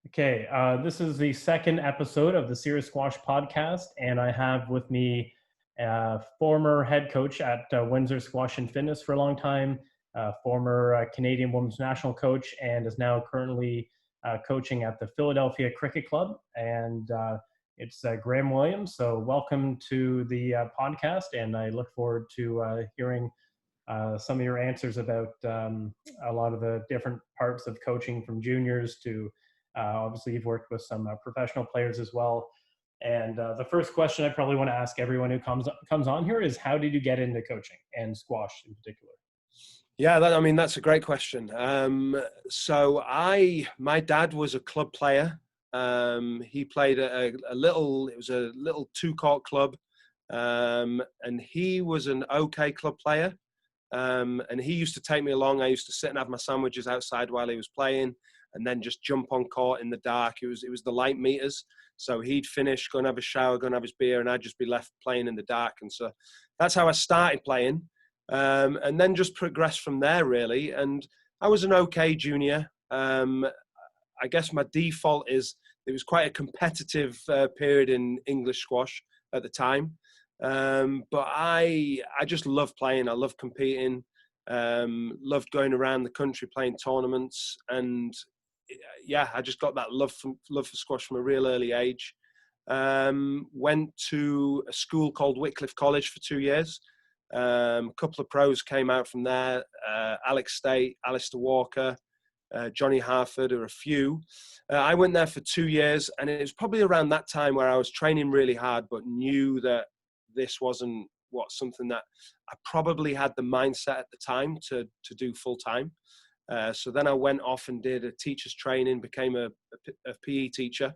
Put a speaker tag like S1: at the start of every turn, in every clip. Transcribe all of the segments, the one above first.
S1: Okay, this is the second episode of the Serious Squash podcast, and I have with me former head coach at Windsor Squash and Fitness for a long time, former Canadian women's national coach, and is now currently coaching at the Philadelphia Cricket Club. And it's Graeme Williams. So welcome to the podcast, and I look forward to hearing some of your answers about a lot of the different parts of coaching, from juniors to obviously you've worked with some professional players as well. And the first question I probably want to ask everyone who comes on here is, how did you get into coaching and squash in particular?
S2: Yeah, that's a great question. My dad was a club player. He played it was a little two-court club, and he was an okay club player. And he used to take me along. I used to sit and have my sandwiches outside while he was playing, and then just jump on court in the dark. It was the light meters. So he'd finish, go and have a shower, go and have his beer, and I'd just be left playing in the dark. And so that's how I started playing. And then just progressed from there, really. And I was an okay junior. I guess my default is it was quite a competitive period in English squash at the time. But I just love playing. I love competing. Loved going around the country playing tournaments, and yeah, I just got that love for squash from a real early age. Went to a school called Wycliffe College for 2 years. A couple of pros came out from there. Alex State, Alistair Walker, Johnny Harford, or a few. I went there for 2 years, and it was probably around that time where I was training really hard, but knew that this wasn't something that I probably had the mindset at the time to do full time. So then I went off and did a teacher's training, became a PE teacher.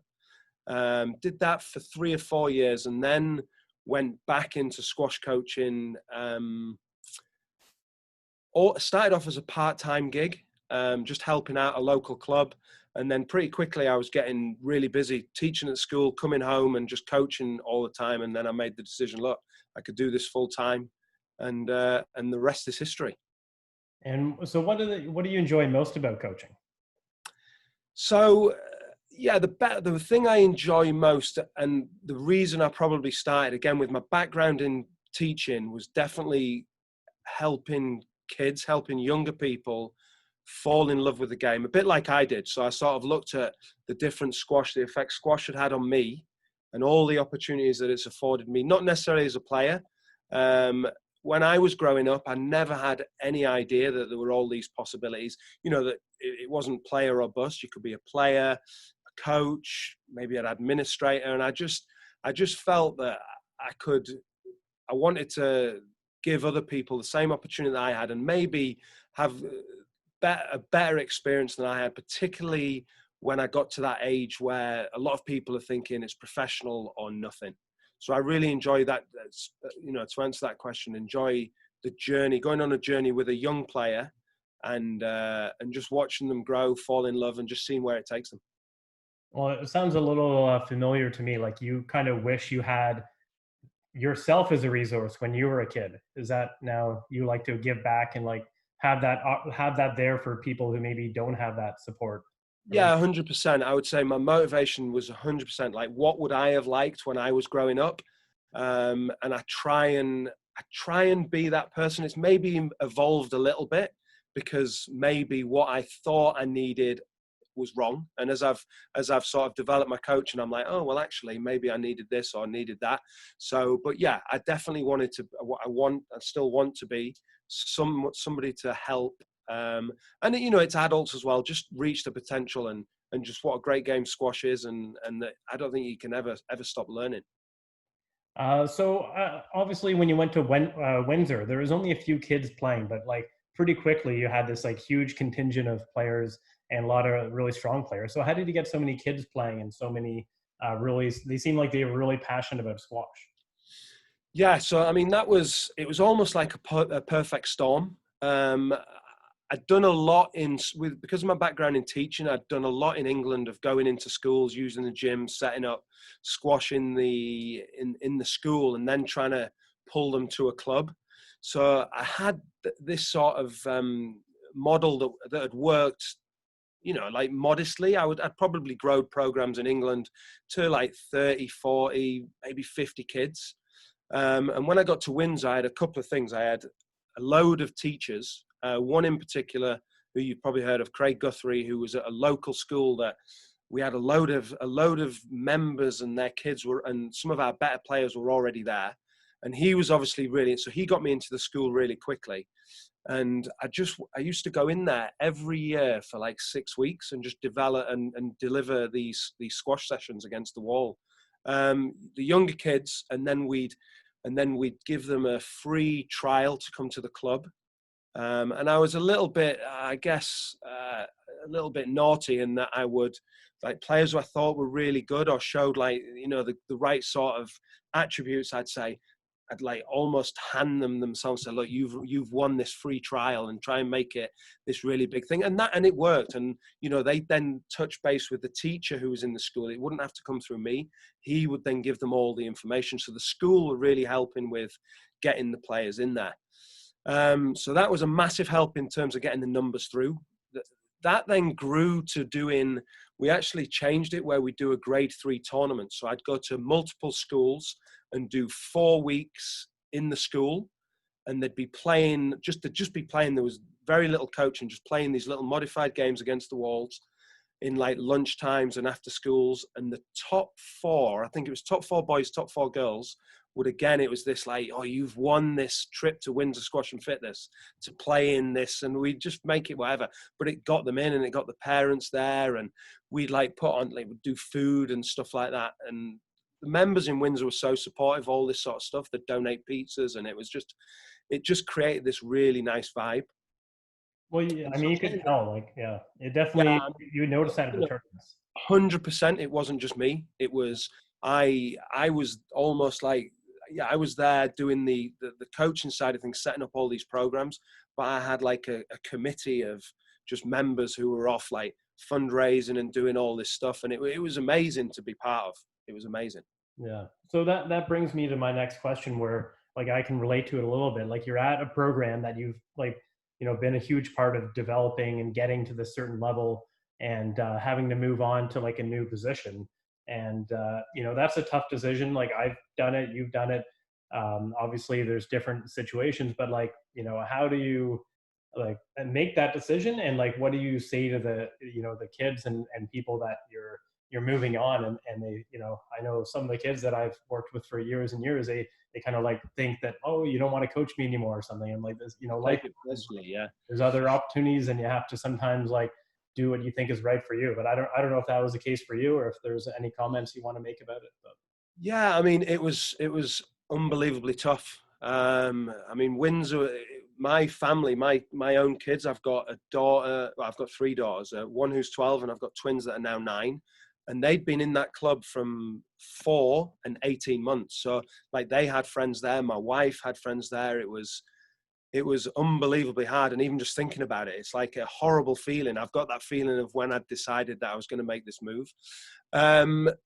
S2: Did that for 3 or 4 years, and then went back into squash coaching. Started off as a part-time gig, just helping out a local club. And then pretty quickly I was getting really busy teaching at school, coming home and just coaching all the time. And then I made the decision, look, I could do this full time, and the rest is history.
S1: And so what do you enjoy most about coaching?
S2: So, yeah, the thing I enjoy most, and the reason I probably started, again, with my background in teaching, was definitely helping kids, helping younger people fall in love with the game, a bit like I did. So I sort of looked at the different the effect squash had on me, and all the opportunities that it's afforded me, not necessarily as a player. When I was growing up, I never had any idea that there were all these possibilities. You know, that it wasn't player or bust. You could be a player, a coach, maybe an administrator. And I just felt that I wanted to give other people the same opportunity that I had, and maybe have a better experience than I had, particularly when I got to that age where a lot of people are thinking it's professional or nothing. So I really enjoy that, to answer that question, enjoy the journey, going on a journey with a young player, and just watching them grow, fall in love, and just seeing where it takes them.
S1: Well, it sounds a little familiar to me. Like you kind of wish you had yourself as a resource when you were a kid. Is that now you like to give back and like have that there for people who maybe don't have that support?
S2: Yeah, 100%. I would say my motivation was 100%. Like, what would I have liked when I was growing up? And I try and be that person. It's maybe evolved a little bit, because maybe what I thought I needed was wrong. And as I've sort of developed my coaching, I'm like, oh, well, actually, maybe I needed this or I needed that. So, but yeah, I definitely I still want to be somebody to help. And it's adults as well, just reach the potential and just what a great game squash is. And that I don't think you can ever stop learning.
S1: So obviously when you went to Windsor, there was only a few kids playing, but like pretty quickly you had this like huge contingent of players and a lot of really strong players. So how did you get so many kids playing and so many they seem like they were really passionate about squash?
S2: Yeah, so I mean, it was almost like a perfect storm. I'd done a lot because of my background in teaching. I'd done a lot in England of going into schools, using the gym, setting up squash in the school, and then trying to pull them to a club. So I had this sort of model that had worked like modestly, I'd probably grow programs in England to like 30, 40, maybe 50 kids. And when I got to Windsor, I had a couple of things. I had a load of teachers, one in particular who you've probably heard of, Craig Guthrie, who was at a local school that we had a load of members, and their kids were, and some of our better players were already there. And he was obviously really, so he got me into the school really quickly. And I used to go in there every year for like 6 weeks and just develop and deliver these squash sessions against the wall. The younger kids, and then we'd give them a free trial to come to the club. And I was a little bit, I guess, a little bit naughty in that I would, like, players who I thought were really good or showed like, the right sort of attributes, I'd like almost hand them themselves, say, look, you've won this free trial, and try and make it this really big thing. And it worked. And, they then touch base with the teacher who was in the school. It wouldn't have to come through me. He would then give them all the information. So the school were really helping with getting the players in there. So that was a massive help in terms of getting the numbers through. That then grew to we actually changed it where we do a grade 3 tournament. So I'd go to multiple schools and do 4 weeks in the school, and they'd be playing, there was very little coaching, just playing these little modified games against the walls in like lunch times and after schools. And the top 4, I think it was top 4 boys, top 4 girls, it was this like, oh, you've won this trip to Windsor Squash and Fitness to play in this, and we'd just make it whatever. But it got them in, and it got the parents there, and we'd like put on, like, we'd do food and stuff like that. And the members in Windsor were so supportive, all this sort of stuff, that donate pizzas, and it just created this really nice vibe.
S1: Well, yeah, I mean, you could tell, like, yeah, it definitely, you notice that in the tournaments.
S2: 100%. It wasn't just me. It was, I was almost like, I was there doing the coaching side of things, setting up all these programs, but I had like a committee of just members who were off like fundraising and doing all this stuff. And it was amazing to be part of. It was amazing.
S1: Yeah. So that brings me to my next question, where like I can relate to it a little bit. Like, you're at a program that you've like, been a huge part of developing and getting to this certain level, and having to move on to like a new position. And, that's a tough decision. Like, I've done it, you've done it. Obviously there's different situations, but like, how do you like make that decision? And like, what do you say to the kids and people that you're moving on, and they, I know some of the kids that I've worked with for years and years, they kind of like think that, oh, you don't want to coach me anymore or something. And like this, life,
S2: yeah,
S1: there's other opportunities, and you have to sometimes like do what you think is right for you. But I don't know if that was the case for you, or if there's any comments you want to make about it. But
S2: yeah, I mean, it was unbelievably tough. I mean, Windsor, my family, my own kids, I've got a daughter, well, I've got 3 daughters, one who's 12, and I've got twins that are now 9. And they'd been in that club from 4 and 18 months. So like, they had friends there. My wife had friends there. It was unbelievably hard. And even just thinking about it, it's like a horrible feeling. I've got that feeling of when I'd decided that I was going to make this move.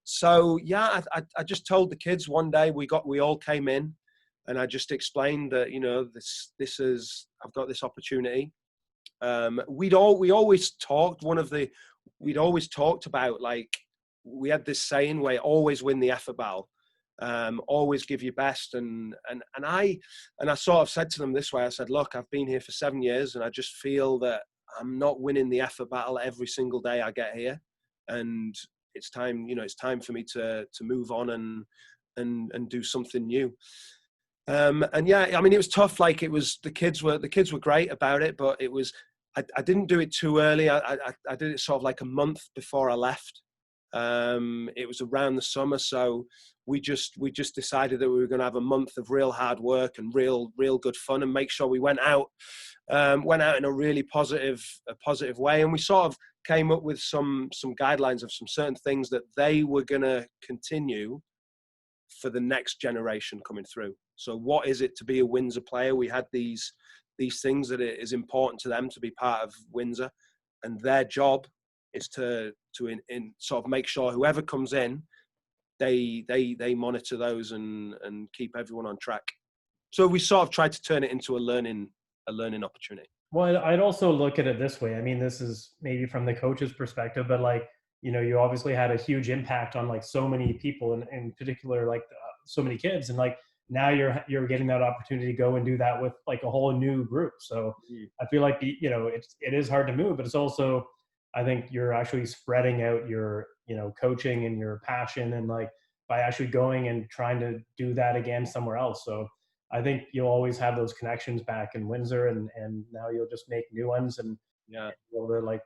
S2: So yeah, I just told the kids one day, we all came in, and I just explained that, this is, I've got this opportunity. We always talked about, like, we had this saying where always win the effort battle, always give your best. And I sort of said to them this way, I said, look, I've been here for 7 years, and I just feel that I'm not winning the effort battle every single day I get here. And it's time for me to move on and do something new. And yeah, I mean, it was tough. Like, the kids were great about it, but it was, I didn't do it too early. I did it sort of like a month before I left. It was around the summer, so we just decided that we were going to have a month of real hard work and real good fun, and make sure we went out in a really positive way. And we sort of came up with some guidelines of some certain things that they were going to continue for the next generation coming through. So what is it to be a Windsor player? We had these things that it is important to them to be part of Windsor, and their job is to sort of make sure whoever comes in, they monitor those and keep everyone on track. So we sort of tried to turn it into a learning opportunity.
S1: Well, I'd also look at it this way. I mean, this is maybe from the coach's perspective, but like, you obviously had a huge impact on like so many people, and in particular, like so many kids, and like now you're getting that opportunity to go and do that with like a whole new group. So
S2: Mm.
S1: I feel like it is hard to move, but it's also, I think you're actually spreading out your coaching and your passion, and like by actually going and trying to do that again somewhere else. So I think you'll always have those connections back in Windsor, and now you'll just make new ones, and
S2: Yeah.
S1: be able to like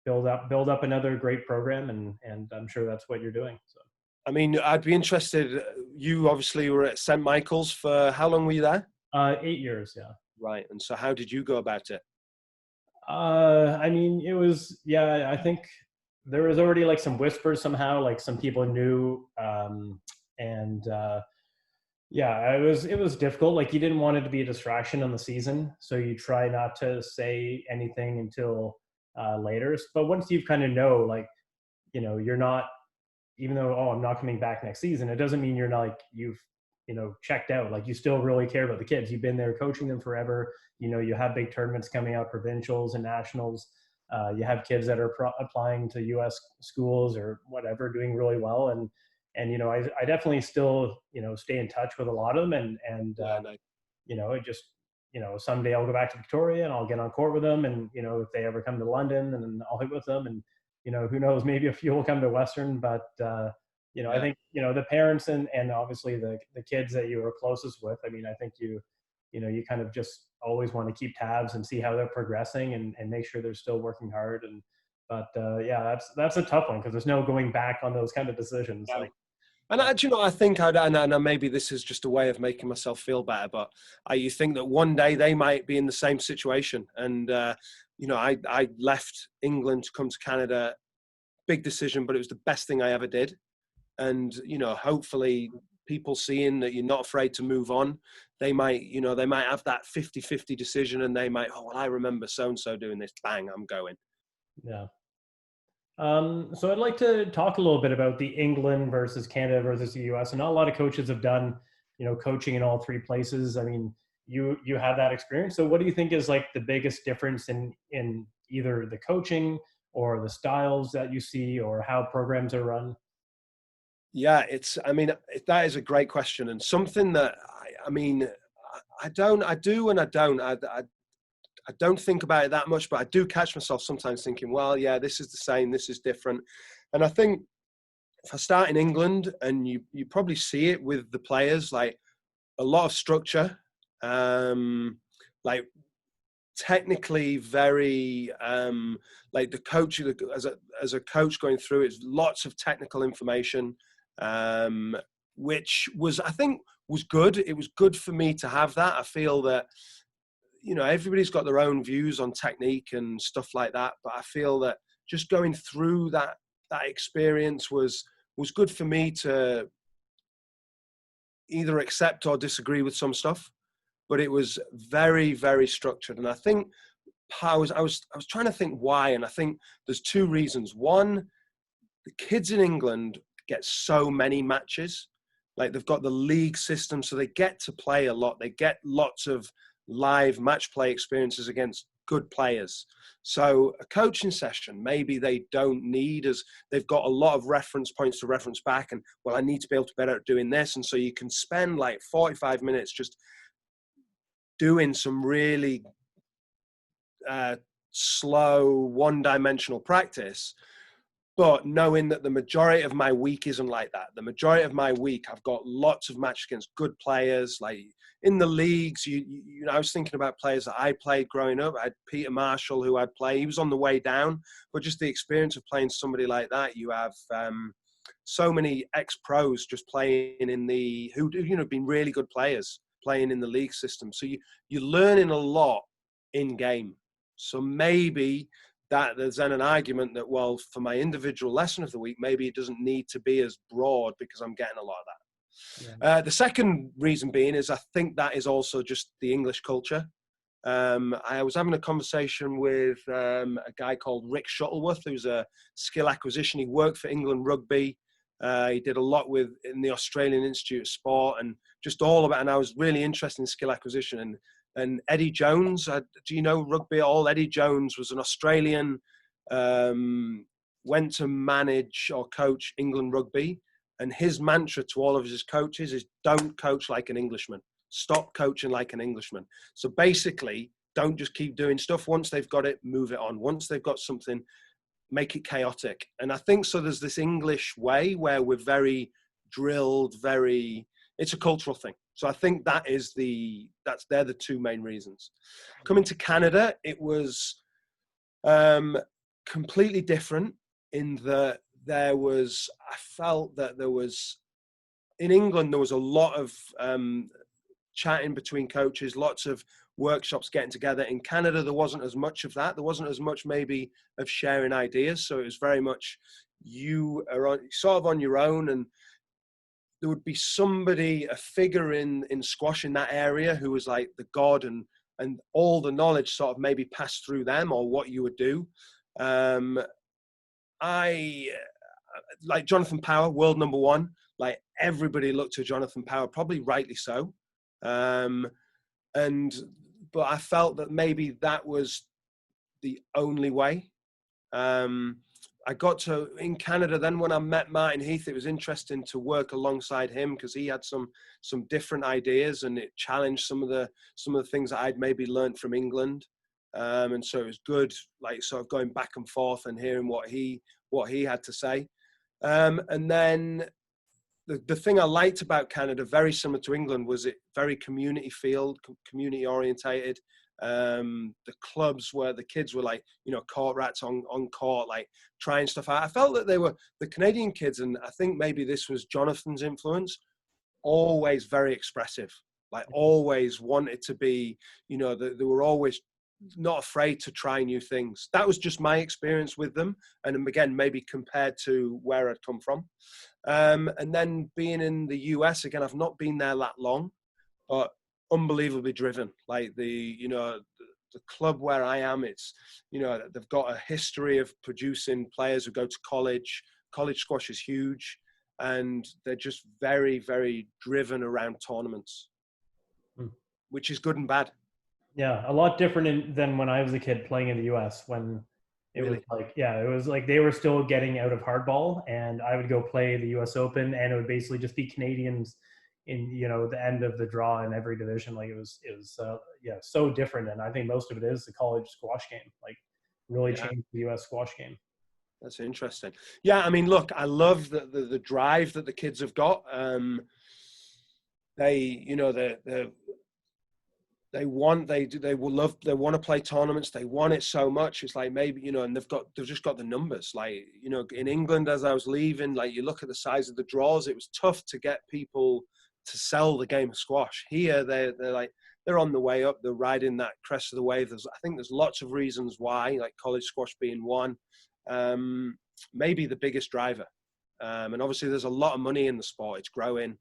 S1: build up another great program, and I'm sure that's what you're doing. So
S2: I mean, I'd be interested. You obviously were at St. Michael's for how long were you there?
S1: 8 years, yeah.
S2: Right. And so how did you go about it?
S1: I mean, it was, yeah. I think there was already like some whispers somehow, like some people knew, and yeah, it was difficult. Like you didn't want it to be a distraction on the season, so you try not to say anything until later. But once you've kind of like you're not, even though, I'm not coming back next season, it doesn't mean you're not, like you've checked out. Like you still really care about the kids. You've been there coaching them forever. You have big tournaments coming out, provincials and nationals. You have kids that are applying to U.S. schools or whatever, doing really well, and I definitely still stay in touch with a lot of them, and
S2: Yeah, no.
S1: it just someday I'll go back to Victoria and I'll get on court with them, and if they ever come to London, and I'll hit with them, and who knows, maybe a few will come to Western, but I
S2: Yeah.
S1: think the parents and obviously the kids that you are closest with. I mean, I think you kind of just always want to keep tabs and see how they're progressing, and make sure they're still working hard. And but yeah, that's a tough one because there's no going back on those kind of decisions.
S2: No.
S1: Like,
S2: And
S1: yeah,
S2: I, do you know, I think, and maybe this is just a way of making myself feel better, but you think that one day they might be in the same situation. And, I left England to come to Canada, big decision, but it was the best thing I ever did. And, hopefully people seeing that you're not afraid to move on, they might have that 50-50 decision, and they might, oh, well, I remember so-and-so doing this, bang, I'm going.
S1: yeah. So I'd like to talk a little bit about the England versus Canada versus the US. And not a lot of coaches have done, coaching in all three places. I mean, you had that experience. So what do you think is like the biggest difference in either the coaching or the styles that you see, or how programs are run?
S2: Yeah, that is a great question, and something that I mean, I don't, I do, and I don't. I don't think about it that much, but I do catch myself sometimes thinking, well, yeah, this is the same, this is different. And I think if I start in England, and you probably see it with the players, like a lot of structure, like technically very, like the coach, as a coach going through it, lots of technical information, which was, I think, was good. It was good for me to have that. I feel that, everybody's got their own views on technique and stuff like that, but I feel that just going through that experience was good for me to either accept or disagree with some stuff, but it was very, very structured. And I think I was trying to think why, and I think there's two reasons. One, the kids in England get so many matches, like they've got the league system, so they get to play a lot. They get lots of live match play experiences against good players. So a coaching session, maybe they don't need, as they've got a lot of reference points to reference back, and, well, I need to be able to be better at doing this. And so you can spend like 45 minutes just doing some really slow, one-dimensional practice, but knowing that the majority of my week isn't like that. The majority of my week, I've got lots of matches against good players. Like in the leagues, I was thinking about players that I played growing up. I had Peter Marshall, who I'd play. He was on the way down, but just the experience of playing somebody like that. You have so many ex-pros just playing in who been really good players playing in the league system. So you're learning a lot in game. So maybe that there's then an argument that, well, for my individual lesson of the week, maybe it doesn't need to be as broad because I'm getting a lot of that.
S1: Yeah.
S2: The second reason being is I think that is also just the English culture. I was having a conversation with a guy called Rick Shuttleworth, who's a skill acquisition. He worked for England Rugby. He did a lot in the Australian Institute of Sport and just all of it. And I was really interested in skill acquisition. And And Eddie Jones, do you know rugby at all? Eddie Jones was an Australian, went to manage or coach England rugby. And his mantra to all of his coaches is, don't coach like an Englishman. Stop coaching like an Englishman. So basically, don't just keep doing stuff. Once they've got it, move it on. Once they've got something, make it chaotic. And I think so there's this English way where we're very drilled, it's a cultural thing. So I think they're the two main reasons. Coming to Canada, it was completely different in that I felt that in England, there was a lot of chatting between coaches, lots of workshops getting together. In Canada, there wasn't as much of that. There wasn't as much maybe of sharing ideas. So it was very much you are sort of on your own, and there would be somebody, a figure in squash in that area who was like the god, and all the knowledge sort of maybe passed through them or what you would do. I like Jonathan Power, world number one. Like everybody looked to Jonathan Power, probably rightly so. But I felt that maybe that was the only way. I got to, in Canada, then when I met Martin Heath, it was interesting to work alongside him because he had some different ideas, and it challenged some of the things that I'd maybe learned from England. And so it was good, like sort of going back and forth and hearing what he had to say. And then the thing I liked about Canada, very similar to England, was it very community community orientated. The clubs where the kids were like, court rats on court, like trying stuff out. I felt that they were, the Canadian kids, and I think maybe this was Jonathan's influence, always very expressive, like always wanted to be, they were always not afraid to try new things. That was just my experience with them. And again, maybe compared to where I'd come from. And then being in the US, again, I've not been there that long, but unbelievably driven. Like the club where I am, it's, they've got a history of producing players who go to college. College squash is huge, and they're just very, very driven around tournaments, which is good and bad.
S1: Yeah, a lot different than when I was a kid playing in the US, when it was like, it was like they were still getting out of hardball, and I would go play the US Open, and it would basically just be Canadians in, the end of the draw in every division. Like it was so different. And I think most of it is the college squash game, like really changed the US squash game.
S2: That's interesting. Yeah, I mean, look, I love the drive that the kids have got. They want to play tournaments. They want it so much. It's like maybe, and they've just got the numbers. Like, in England, as I was leaving, like you look at the size of the draws, it was tough to get people to sell the game of squash. Here, they're on the way up. They're riding that crest of the wave. I think there's lots of reasons why, like college squash being one, maybe the biggest driver. And obviously, there's a lot of money in the sport. It's growing.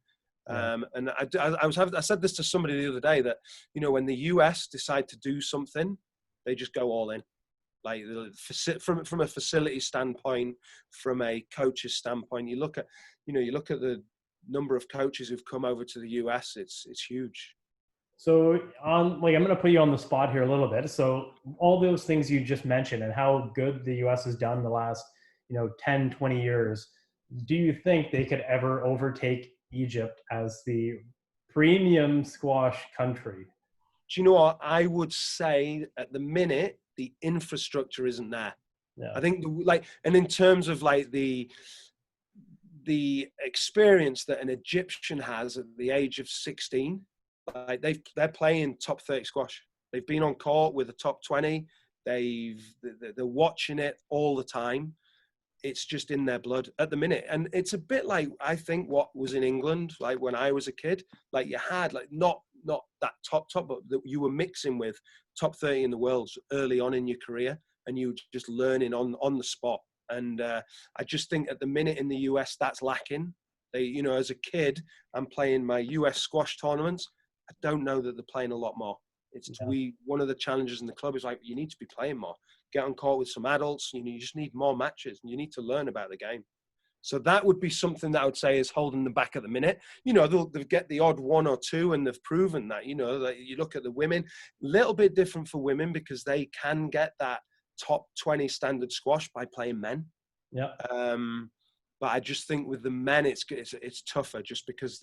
S2: And I said this to somebody the other day that, when the US decide to do something, they just go all in. Like from a facility standpoint, from a coach's standpoint, you look at the number of coaches who've come over to the US, it's huge.
S1: So I'm going to put you on the spot here a little bit. So all those things you just mentioned and how good the US has done the last, 10, 20 years, do you think they could ever overtake Egypt as the premium squash country?
S2: Do you know what? I would say at the minute, the infrastructure isn't there. Yeah. I think and in terms of like the experience that an Egyptian has at the age of 16, like they're playing top 30 squash. They've been on court with the top 20. They're watching it all the time. It's just in their blood at the minute. And it's a bit like, I think, what was in England, like when I was a kid, like you had like not that top, but that you were mixing with top 30 in the world early on in your career, and you were just learning on the spot. And I just think at the minute in the US, that's lacking. They, as a kid, I'm playing my US squash tournaments. I don't know that they're playing a lot more. One of the challenges in the club is like, you need to be playing more. Get on court with some adults. You just need more matches, and you need to learn about the game. So that would be something that I would say is holding them back at the minute. You know, they'll get the odd 1 or 2, and they've proven that. You know, like you look at the women, little bit different for women because they can get that top 20 standard squash by playing men.
S1: Yeah.
S2: But I just think with the men, it's tougher just because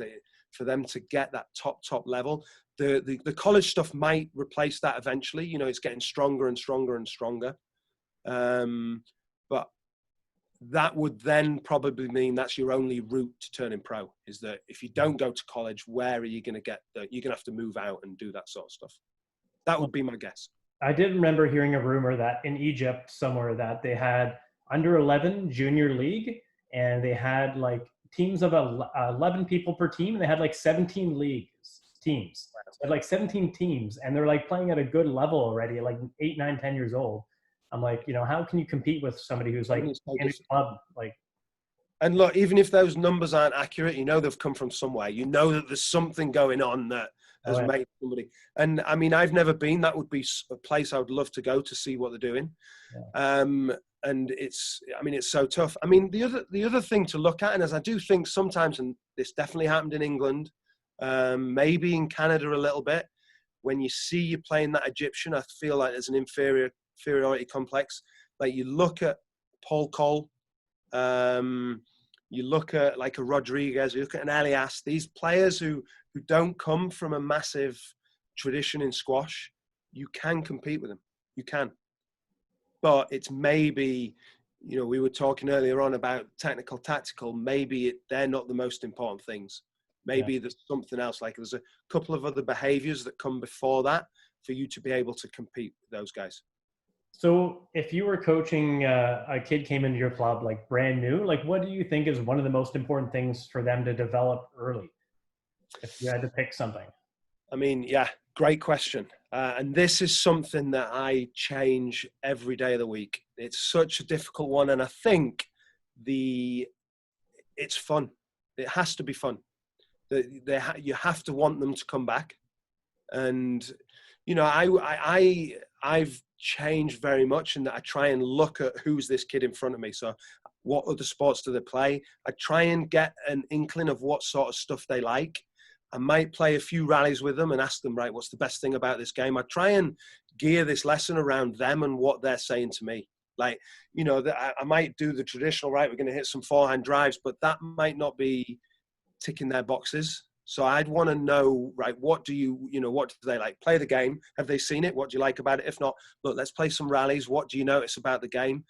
S2: for them to get that top level. The college stuff might replace that eventually. You know, it's getting stronger and stronger and stronger. But that would then probably mean that's your only route to turning pro, is that if you don't go to college, where are you going to get you're going to have to move out and do that sort of stuff. That would be my guess.
S1: I did remember hearing a rumor that in Egypt somewhere that they had under 11 junior league, and they had like teams of 11 people per team, and they had like 17 teams. So they had like 17 teams, and they're like playing at a good level already, like 8, 9, 10 years old. I'm like, you know, how can you compete with somebody who's like in a club? Like,
S2: and look, even if those numbers aren't accurate, you know they've come from somewhere. You know that there's something going on that has made somebody. And I mean, I've never been. That would be a place I would love to go to see what they're doing. Yeah. And it's so tough. I mean, the other thing to look at, and as I do think sometimes, and this definitely happened in England, maybe in Canada a little bit, when you see you playing that Egyptian, I feel like there's an inferiority complex. Like you look at Paul Cole, you look at like a Rodriguez, you look at an Elias, these players who don't come from a massive tradition in squash, you can compete with them. You can. But it's maybe, you know, we were talking earlier on about technical, tactical, maybe they're not the most important things. Maybe there's something else, like there's a couple of other behaviors that come before that for you to be able to compete with those guys.
S1: So if you were coaching a kid came into your club, like brand new, like what do you think is one of the most important things for them to develop early? If you had to pick something.
S2: I mean, yeah, great question. And this is something that I change every day of the week. It's such a difficult one. And I think it's fun. It has to be fun. You have to want them to come back. And, you know, I've changed very much in that I try and look at who's this kid in front of me. So what other sports do they play? I try and get an inkling of what sort of stuff they like. I might play a few rallies with them and ask them, right, what's the best thing about this game? I try and gear this lesson around them and what they're saying to me. Like, you know, I might do the traditional, right, we're going to hit some forehand drives, but that might not be ticking their boxes. So I'd want to know, right, what do they like? Play the game. Have they seen it? What do you like about it? If not, look, let's play some rallies. What do you notice about the game?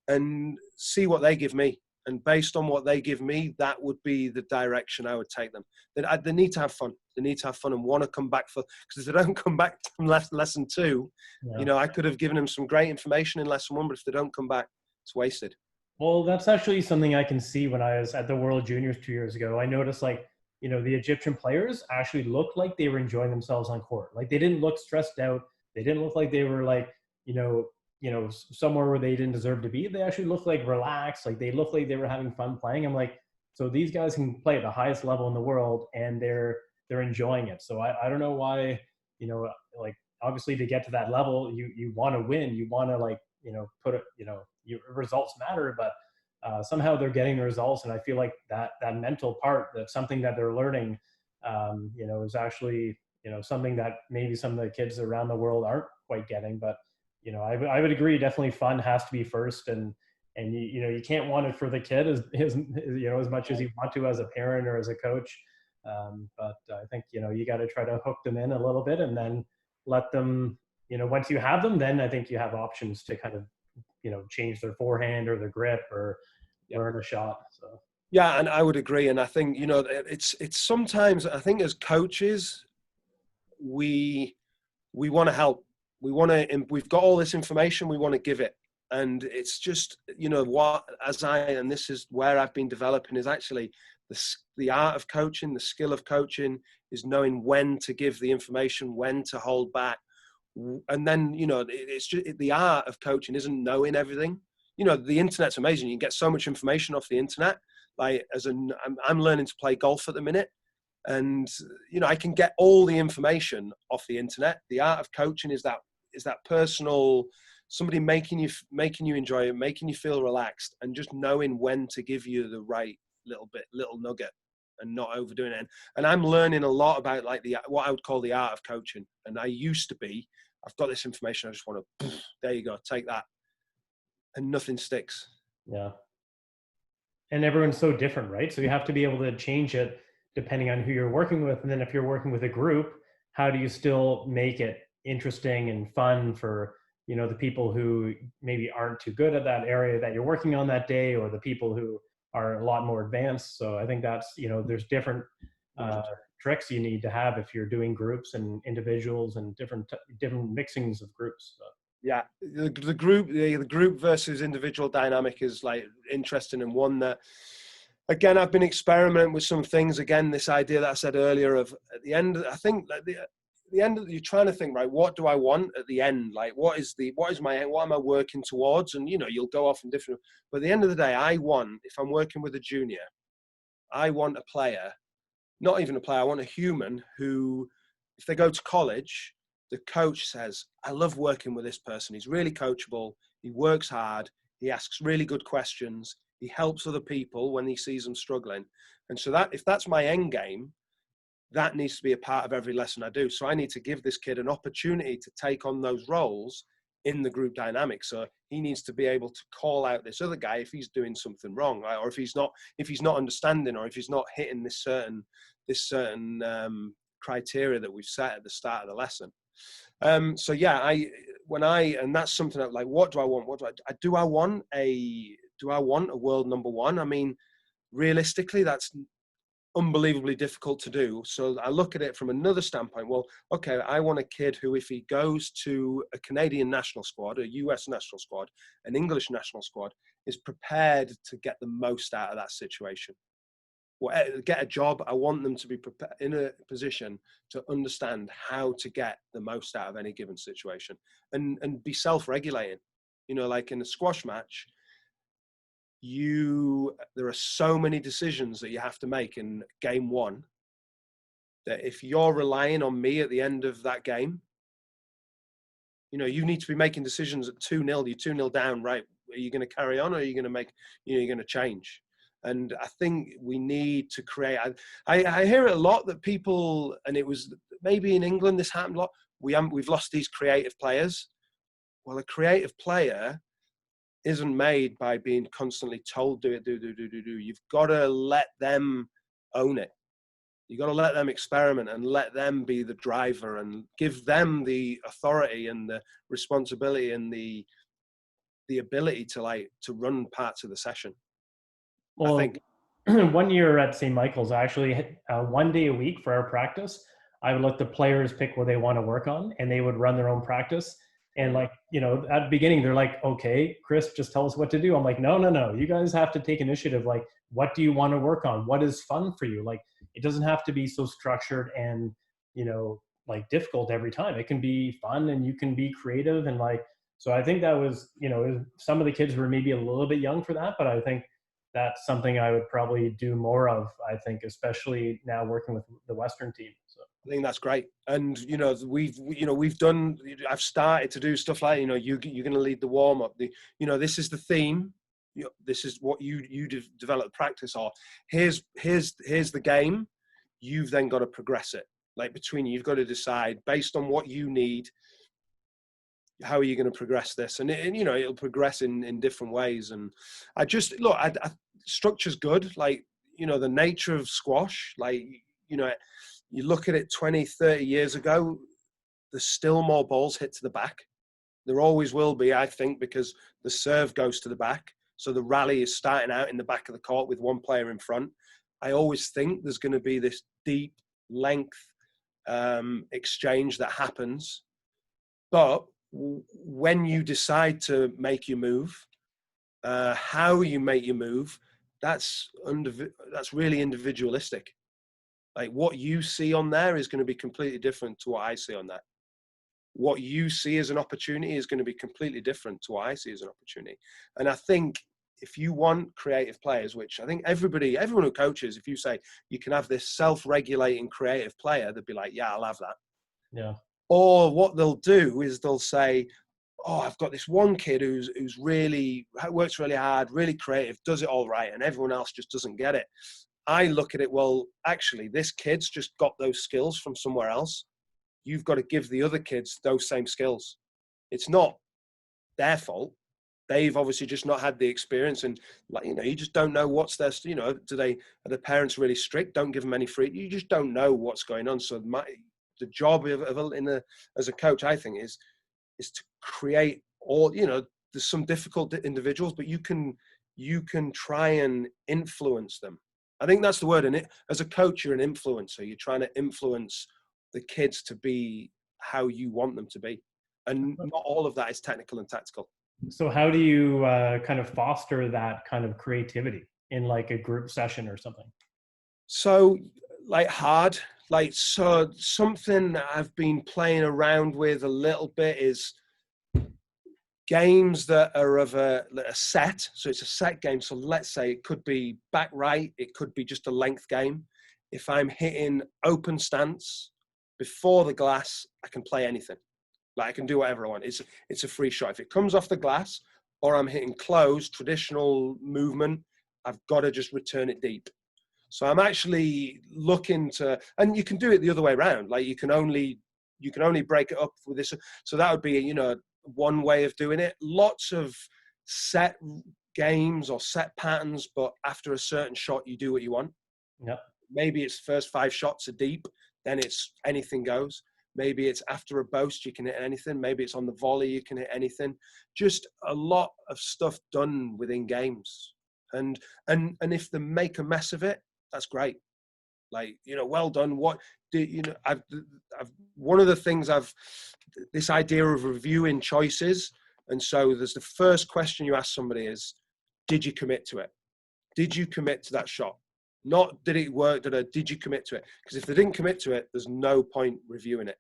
S2: And see what they give me. And based on what they give me, that would be the direction I would take them. They need to have fun. They need to have fun and want to come back because if they don't come back from lesson 2, you know, I could have given them some great information in lesson 1, but if they don't come back, it's wasted.
S1: Well, that's actually something I can see when I was at the World Juniors 2 years ago. I noticed, like, you know, the Egyptian players actually looked like they were enjoying themselves on court. Like, they didn't look stressed out. They didn't look like they were like, you know, somewhere where they didn't deserve to be. They actually looked like relaxed. Like they looked like they were having fun playing. I'm like, so these guys can play at the highest level in the world and they're enjoying it. So I don't know why, you know, like obviously to get to that level, you want to win, you want to like, you know, put it, you know, your results matter, but somehow they're getting the results. And I feel like that mental part, that's something that they're learning, you know, is actually, you know, something that maybe some of the kids around the world aren't quite getting, but you know, I would agree. Definitely, fun has to be first, and you know, you can't want it for the kid as you know, as much as you want to as a parent or as a coach. But I think, you know, you got to try to hook them in a little bit, and then let them. You know, once you have them, then I think you have options to kind of, you know, change their forehand or their grip or learn a shot. So
S2: yeah, and I would agree. And I think, you know, it's sometimes I think as coaches, we want to help. We've got all this information, we want to give it. And it's just, you know, and this is where I've been developing, is actually the art of coaching, the skill of coaching is knowing when to give the information, when to hold back. And then, you know, it's just the art of coaching isn't knowing everything. You know, the internet's amazing. You can get so much information off the internet. Like I'm learning to play golf at the minute. And, you know, I can get all the information off the internet. The art of coaching is that personal somebody making you enjoy it, making you feel relaxed, and just knowing when to give you the right little nugget and not overdoing it. And I'm learning a lot about like what I would call the art of coaching. And I used to be, I've got this information, I just want to, there you go, take that. And nothing sticks.
S1: Yeah. And everyone's so different, right? So you have to be able to change it depending on who you're working with. And then if you're working with a group, how do you still make it interesting and fun for, you know, the people who maybe aren't too good at that area that you're working on that day, or the people who are a lot more advanced. So I think that's, you know, there's different tricks you need to have if you're doing groups and individuals and different mixings of groups. So.
S2: Yeah, the group versus individual dynamic is like interesting, and one that, again, I've been experimenting with some things. Again, this idea that I said earlier of at the end, I think at the end you're trying to think, right, what do I want at the end? Like, what am I working towards? And, you know, you'll go off in different, but at the end of the day, if I'm working with a junior, I want a player, not even a player, I want a human who, if they go to college, the coach says, I love working with this person. He's really coachable. He works hard. He asks really good questions. He helps other people when he sees them struggling. And so that, if that's my end game, that needs to be a part of every lesson I do. So I need to give this kid an opportunity to take on those roles in the group dynamic. So he needs to be able to call out this other guy if he's doing something wrong, right? Or if he's not understanding, or if he's not hitting this certain criteria that we've set at the start of the lesson. So yeah, and that's something that, like, what do I want? Do I want a world number one? I mean, realistically, that's unbelievably difficult to do. So I look at it from another standpoint. Well, okay, I want a kid who, if he goes to a Canadian national squad, a US national squad, an English national squad, is prepared to get the most out of that situation. Get a job. I want them to be prepared, in a position to understand how to get the most out of any given situation, and be self-regulating. You know, like in a squash match, there are so many decisions that you have to make in game one, that if you're relying on me at the end of that game, you know, you need to be making decisions at 2-0, you're 2-0 down, right? Are you going to carry on, or are you going to make, you know, you're going to change? And I think we need to create, I hear it a lot that people, and it was maybe in England, this happened a lot. We've lost these creative players. Well, a creative player isn't made by being constantly told, do. You've got to let them own it. You've got to let them experiment and let them be the driver, and give them the authority and the responsibility and the ability to run parts of the session.
S1: Well,
S2: I think
S1: 1 year at St. Michael's, actually, 1 day a week for our practice, I would let the players pick what they want to work on, and they would run their own practice. And, like, you know, at the beginning, they're like, okay, Chris, just tell us what to do. I'm like, no. You guys have to take initiative. Like, what do you want to work on? What is fun for you? Like, it doesn't have to be so structured and, you know, like, difficult every time. It can be fun, and you can be creative. And, like, so I think that was, you know, some of the kids were maybe a little bit young for that, but I think that's something I would probably do more of, I think, especially now working with the Western team. So
S2: I think that's great. And, you know, I've started to do stuff like, you know, you're going to lead the warm up. You know, this is the theme. You know, this is what you develop practice or here's the game. You've then got to progress it. Like, between you, you've got to decide based on what you need, how are you going to progress this? And you know, it'll progress in different ways. And I just, look, structure's good. Like, you know, the nature of squash, like, you know, you look at it 20, 30 years ago, there's still more balls hit to the back. There always will be, I think, because the serve goes to the back. So the rally is starting out in the back of the court with one player in front. I always think there's going to be this deep length exchange that happens. But when you decide to make your move, how you make your move, that's really individualistic. Like, what you see on there is going to be completely different to what I see on that. What you see as an opportunity is going to be completely different to what I see as an opportunity. And I think if you want creative players, which I think everyone who coaches, if you say you can have this self-regulating creative player, they'd be like, yeah, I'll have that.
S1: yeah.
S2: Or what they'll do is they'll say, oh, I've got this one kid who's really works really hard, really creative, does it all right, and everyone else just doesn't get it. I look at it, well, actually, this kid's just got those skills from somewhere else. You've got to give the other kids those same skills. It's not their fault. They've obviously just not had the experience, and like, you know, you just don't know what's their, you know, are the parents really strict? Don't give them any free. You just don't know what's going on. So the job as a coach, I think, is to create all, you know, there's some difficult individuals, but you can try and influence them. I think that's the word. And as a coach, you're an influencer. You're trying to influence the kids to be how you want them to be. And not all of that is technical and tactical.
S1: So how do you kind of foster that kind of creativity in like a group session or something?
S2: So so something that I've been playing around with a little bit is games that are of a set. So it's a set game. So let's say it could be back right. It could be just a length game. If I'm hitting open stance before the glass, I can play anything. Like I can do whatever I want. It's a free shot. If it comes off the glass or I'm hitting closed, traditional movement, I've got to just return it deep. So I'm actually looking to, and you can do it the other way around. Like you can only break it up with this. So that would be, you know, one way of doing it. Lots of set games or set patterns, but after a certain shot, you do what you want.
S1: Yep.
S2: Maybe it's first 5 shots are deep, then it's anything goes. Maybe it's after a boast, you can hit anything. Maybe it's on the volley, you can hit anything. Just a lot of stuff done within games. And if they make a mess of it, that's great. Like, you know, well done. What do you know? I've one of the things this idea of reviewing choices. And so there's the first question you ask somebody is, did you commit to it? Did you commit to that shot? Not did it work? Did you commit to it? Because if they didn't commit to it, there's no point reviewing it.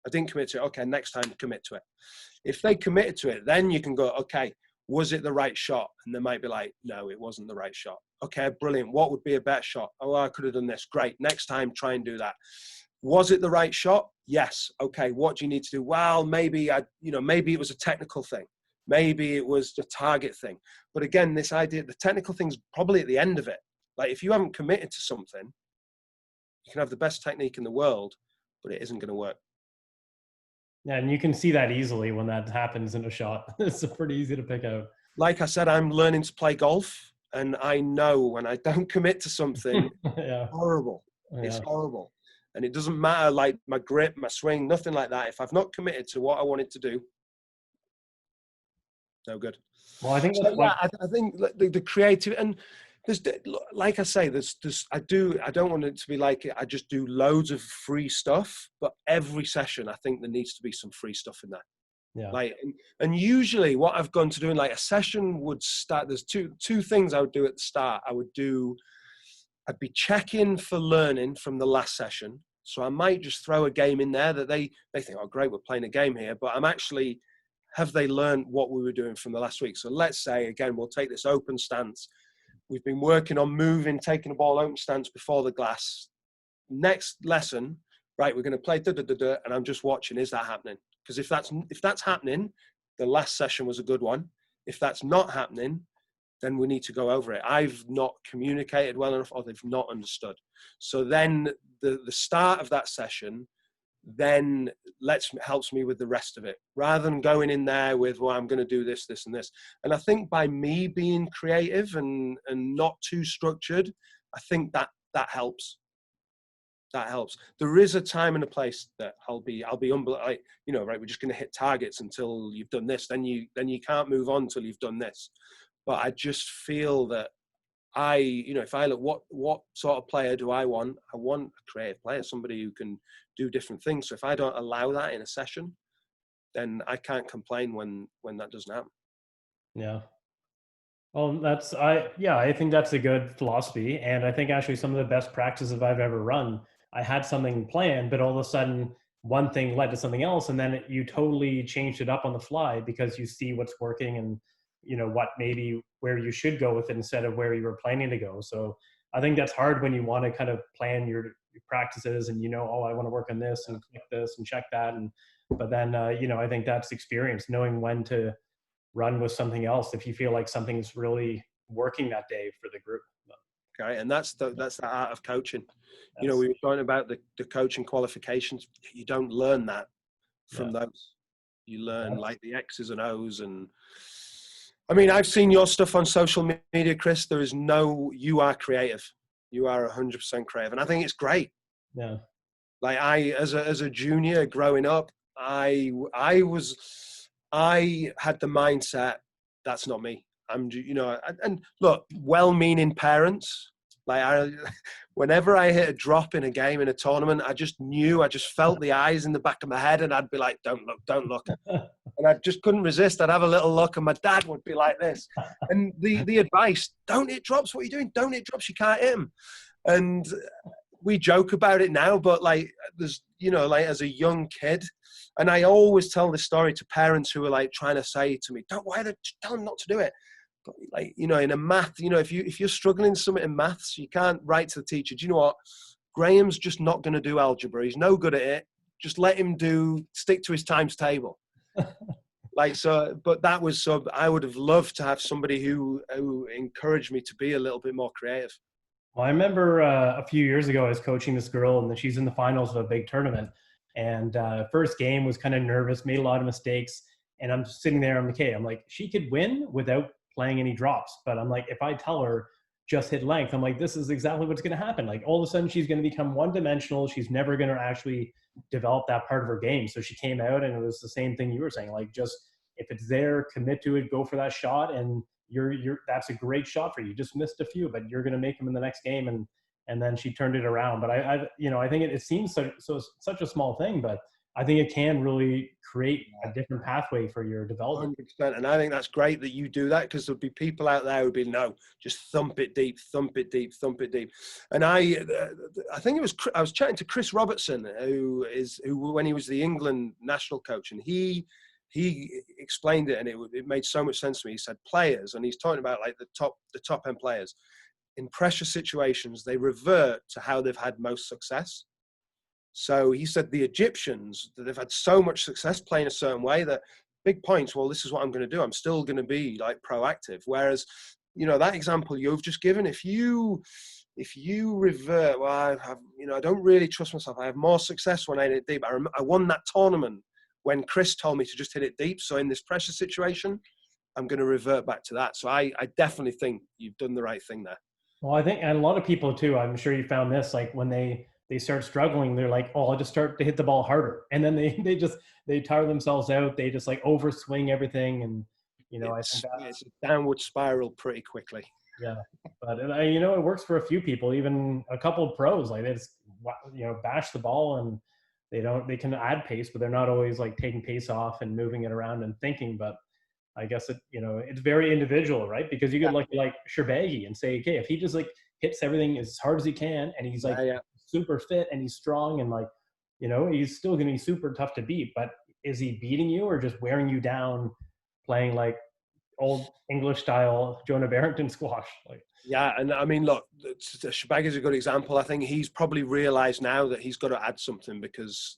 S2: I didn't commit to it. Okay, next time commit to it. If they committed to it, then you can go, okay, was it the right shot? And they might be like, no, it wasn't the right shot. Okay, brilliant. What would be a better shot? Oh, I could have done this. Great. Next time, try and do that. Was it the right shot? Yes. Okay, what do you need to do? Well, maybe it was a technical thing. Maybe it was the target thing. But again, this idea, the technical thing's probably at the end of it. Like if you haven't committed to something, you can have the best technique in the world, but it isn't going to work.
S1: Yeah, and you can see that easily when that happens in a shot. It's pretty easy to pick out.
S2: Like I said, I'm learning to play golf, and I know when I don't commit to something,
S1: yeah.
S2: Horrible. Yeah. It's horrible. And it doesn't matter, like my grip, my swing, nothing like that. If I've not committed to what I wanted to do, no good.
S1: Well, I think
S2: so, yeah, I think the creative, and there's, like I say, I don't want it to be like I just do loads of free stuff, but every session I think there needs to be some free stuff in there.
S1: Yeah.
S2: Like, and usually what I've gone to do in like a session would start, there's two things I would do at the start. I'd be checking for learning from the last session. So I might just throw a game in there that they think, oh great, we're playing a game here, but I'm actually, have they learned what we were doing from the last week? So let's say, again, we'll take this open stance. We've been working on moving, taking the ball open stance before the glass. Next lesson, right, we're going to play and I'm just watching, is that happening? Because if that's happening, the last session was a good one. If that's not happening, then we need to go over it. I've not communicated well enough, or they've not understood. So then the start of that session then helps me with the rest of it, rather than going in there with, well, I'm going to do this, this, and this. And I think by me being creative and not too structured, I think that helps. That helps. There is a time and a place that I'll be like, you know, right, we're just going to hit targets until you've done this. Then you can't move on until you've done this. But I just feel that if I look, what sort of player do I want? I want a creative player, somebody who can do different things. So if I don't allow that in a session, then I can't complain when that doesn't happen.
S1: Yeah. Well, I think that's a good philosophy. And I think actually some of the best practices I've ever run, I had something planned, but all of a sudden one thing led to something else. And then you totally changed it up on the fly because you see what's working and, you know, what maybe where you should go with it instead of where you were planning to go. So I think that's hard when you want to kind of plan your practices and, you know, oh, I want to work on this and click this and check that. And But then, I think that's experience, knowing when to run with something else if you feel like something's really working that day for the group.
S2: Okay, and that's the art of coaching. We
S1: Yes.
S2: were talking about the coaching qualifications. You don't learn that from
S1: Yeah.
S2: those. You learn
S1: Yeah.
S2: like the X's and O's. And I mean, I've seen your stuff on social media, Chris. You are creative. You are 100% creative, and I think it's great.
S1: Yeah.
S2: Like as a junior growing up, I had the mindset that's not me. And look, well-meaning parents. Whenever I hit a drop in a game in a tournament, I just felt the eyes in the back of my head, and I'd be like, "Don't look, don't look," and I just couldn't resist. I'd have a little look, and my dad would be like this, and the advice: "Don't hit drops. What are you doing? Don't hit drops. You can't hit them." And we joke about it now, but there's as a young kid, and I always tell this story to parents who are trying to say to me, tell them not to do it. But in a math, if you're struggling something in maths, you can't write to the teacher, do you know what? Graham's just not going to do algebra. He's no good at it. Just let him stick to his times table. But I would have loved to have somebody who encouraged me to be a little bit more creative.
S1: Well, I remember a few years ago, I was coaching this girl, and she's in the finals of a big tournament. And first game was kind of nervous, made a lot of mistakes. And I'm sitting there, I'm like, she could win without playing any drops. But I'm like, if I tell her just hit length, I'm like, this is exactly what's going to happen. Like all of a sudden, she's going to become one-dimensional. She's never going to actually develop that part of her game. So she came out, and it was the same thing you were saying. Like, just if it's there, commit to it, go for that shot, and that's a great shot for you. Just missed a few, but you're going to make them in the next game. And then she turned it around. But I think it seems such a small thing, but I think it can really create a different pathway for your development.
S2: 100%. And I think that's great that you do that, because there'll be people out there who'd be, no, just thump it deep, thump it deep, thump it deep. And I think I was chatting to Chris Robertson, who when he was the England national coach, and he explained it, and it made so much sense to me. He said players, and he's talking about the top end players, in pressure situations, they revert to how they've had most success. So he said the Egyptians, that they've had so much success playing a certain way, that big points, well, this is what I'm going to do. I'm still going to be proactive. Whereas, that example you've just given, if you revert, well, I don't really trust myself. I have more success when I hit it deep. I won that tournament when Chris told me to just hit it deep. So in this pressure situation, I'm going to revert back to that. So I definitely think you've done the right thing there.
S1: Well, I think, and a lot of people too, I'm sure you found this, like when they start struggling, they're like, oh, I'll just start to hit the ball harder. And then they tire themselves out. They just overswing everything. And, I think
S2: it's a downward spiral pretty quickly.
S1: Yeah. But, it works for a few people, even a couple of pros, they just, bash the ball, and they can add pace, but they're not always taking pace off and moving it around and thinking. But I guess it's very individual, right? Because you could look like Sherbagi and say, okay, if he just hits everything as hard as he can, and he's super fit and he's strong, and he's still going to be super tough to beat. But is he beating you or just wearing you down, playing old English style Jonah Barrington squash?
S2: Yeah, and I mean, look, Sherbagi is a good example. I think he's probably realised now that he's got to add something, because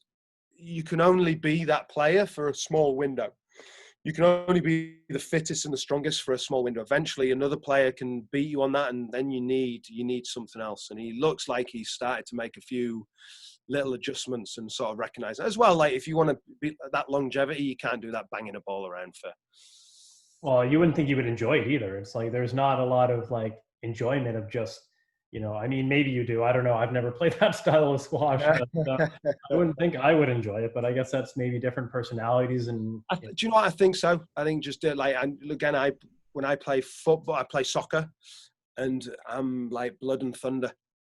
S2: you can only be that player for a small window. You can only be the fittest and the strongest for a small window. Eventually, another player can beat you on that, and then you need something else. And he looks like he's started to make a few little adjustments and sort of recognise it as well. If you want to be that longevity, you can't do that banging a ball around for.
S1: Well, you wouldn't think you would enjoy it either. It's there's not a lot of enjoyment of just, I mean, maybe you do. I don't know. I've never played that style of squash, but I wouldn't think I would enjoy it. But I guess that's maybe different personalities. And
S2: do you know what? I think so. I think just and again, when I play football, I play soccer, and I'm blood and thunder.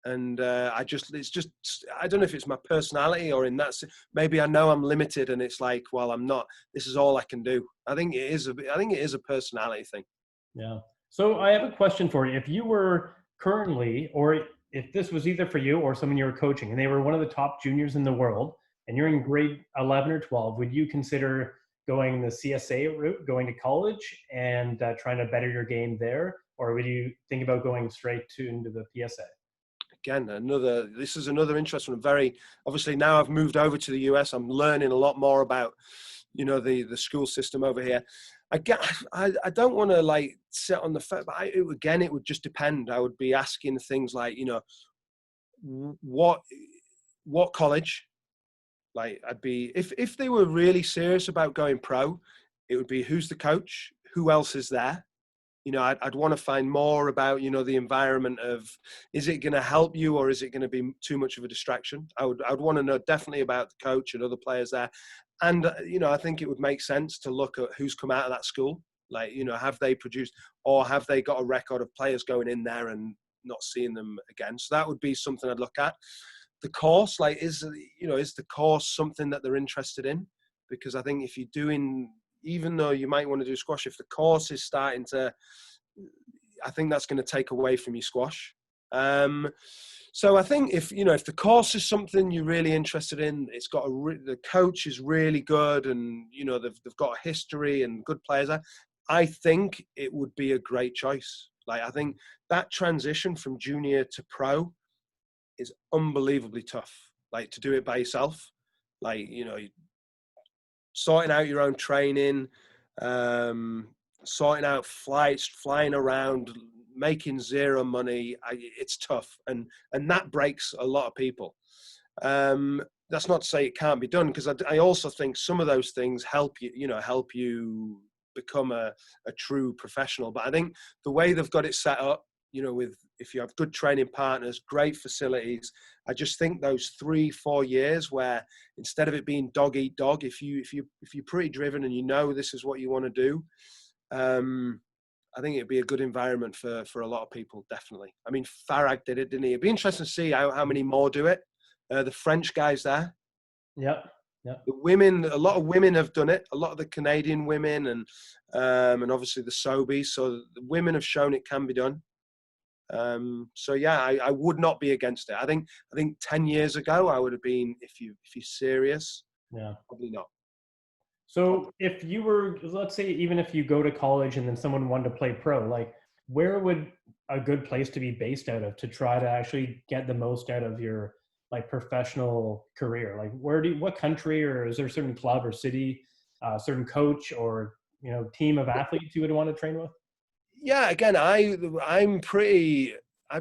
S2: And I don't know if it's my personality or in that, maybe I know I'm limited, and it's well, I'm not, this is all I can do. I think it is a personality thing.
S1: Yeah. So I have a question for you. If you were currently, or if this was either for you or someone you were coaching, and they were one of the top juniors in the world, and you're in grade 11 or 12, would you consider going the CSA route, going to college and trying to better your game there? Or would you think about going straight into the PSA?
S2: this is another interesting and very, obviously now I've moved over to the US, I'm learning a lot more about, the school system over here. I don't want to like sit on the fact, but it would just depend. I would be asking things like, what college? Like I'd be, if they were really serious about going pro, it would be who's the coach, who else is there. I'd want to find more about, the environment of, is it going to help you or is it going to be too much of a distraction? I would want to know definitely about the coach and other players there. And, I think it would make sense to look at who's come out of that school. Like, have they produced or have they got a record of players going in there and not seeing them again? So that would be something I'd look at. The course, like, is the course something that they're interested in? Because I think if you're doing, even though you might want to do squash, if the course is starting to, I think that's going to take away from your squash. So I think if the course is something you're really interested in, it's got the coach is really good, and they've got a history and good players there, I think it would be a great choice. Like I think that transition from junior to pro is unbelievably tough. Like to do it by yourself, like sorting out your own training, sorting out flights, flying around, making zero money. It's tough, and that breaks a lot of people. That's not to say it can't be done, because I also think some of those things help you become a true professional. But I think the way they've got it set up, if you have good training partners, great facilities, I just think those 3-4 years where instead of it being dog eat dog, if you're pretty driven and this is what you want to do, I think it'd be a good environment for a lot of people, definitely. I mean, Farag did it, didn't he? It'd be interesting to see how many more do it. The French guys there.
S1: Yep.
S2: The women, a lot of women have done it. A lot of the Canadian women and obviously the Sobies. So the women have shown it can be done. So yeah, I would not be against it. I think 10 years ago I would have been, if you're serious, probably not.
S1: So if you were, let's say, even if you go to college and then someone wanted to play pro, like where would a good place to be based out of to try to actually get the most out of your like professional career? Like what country, or is there a certain club or city, certain coach or, team of athletes you would want to train with?
S2: Yeah, again, I'd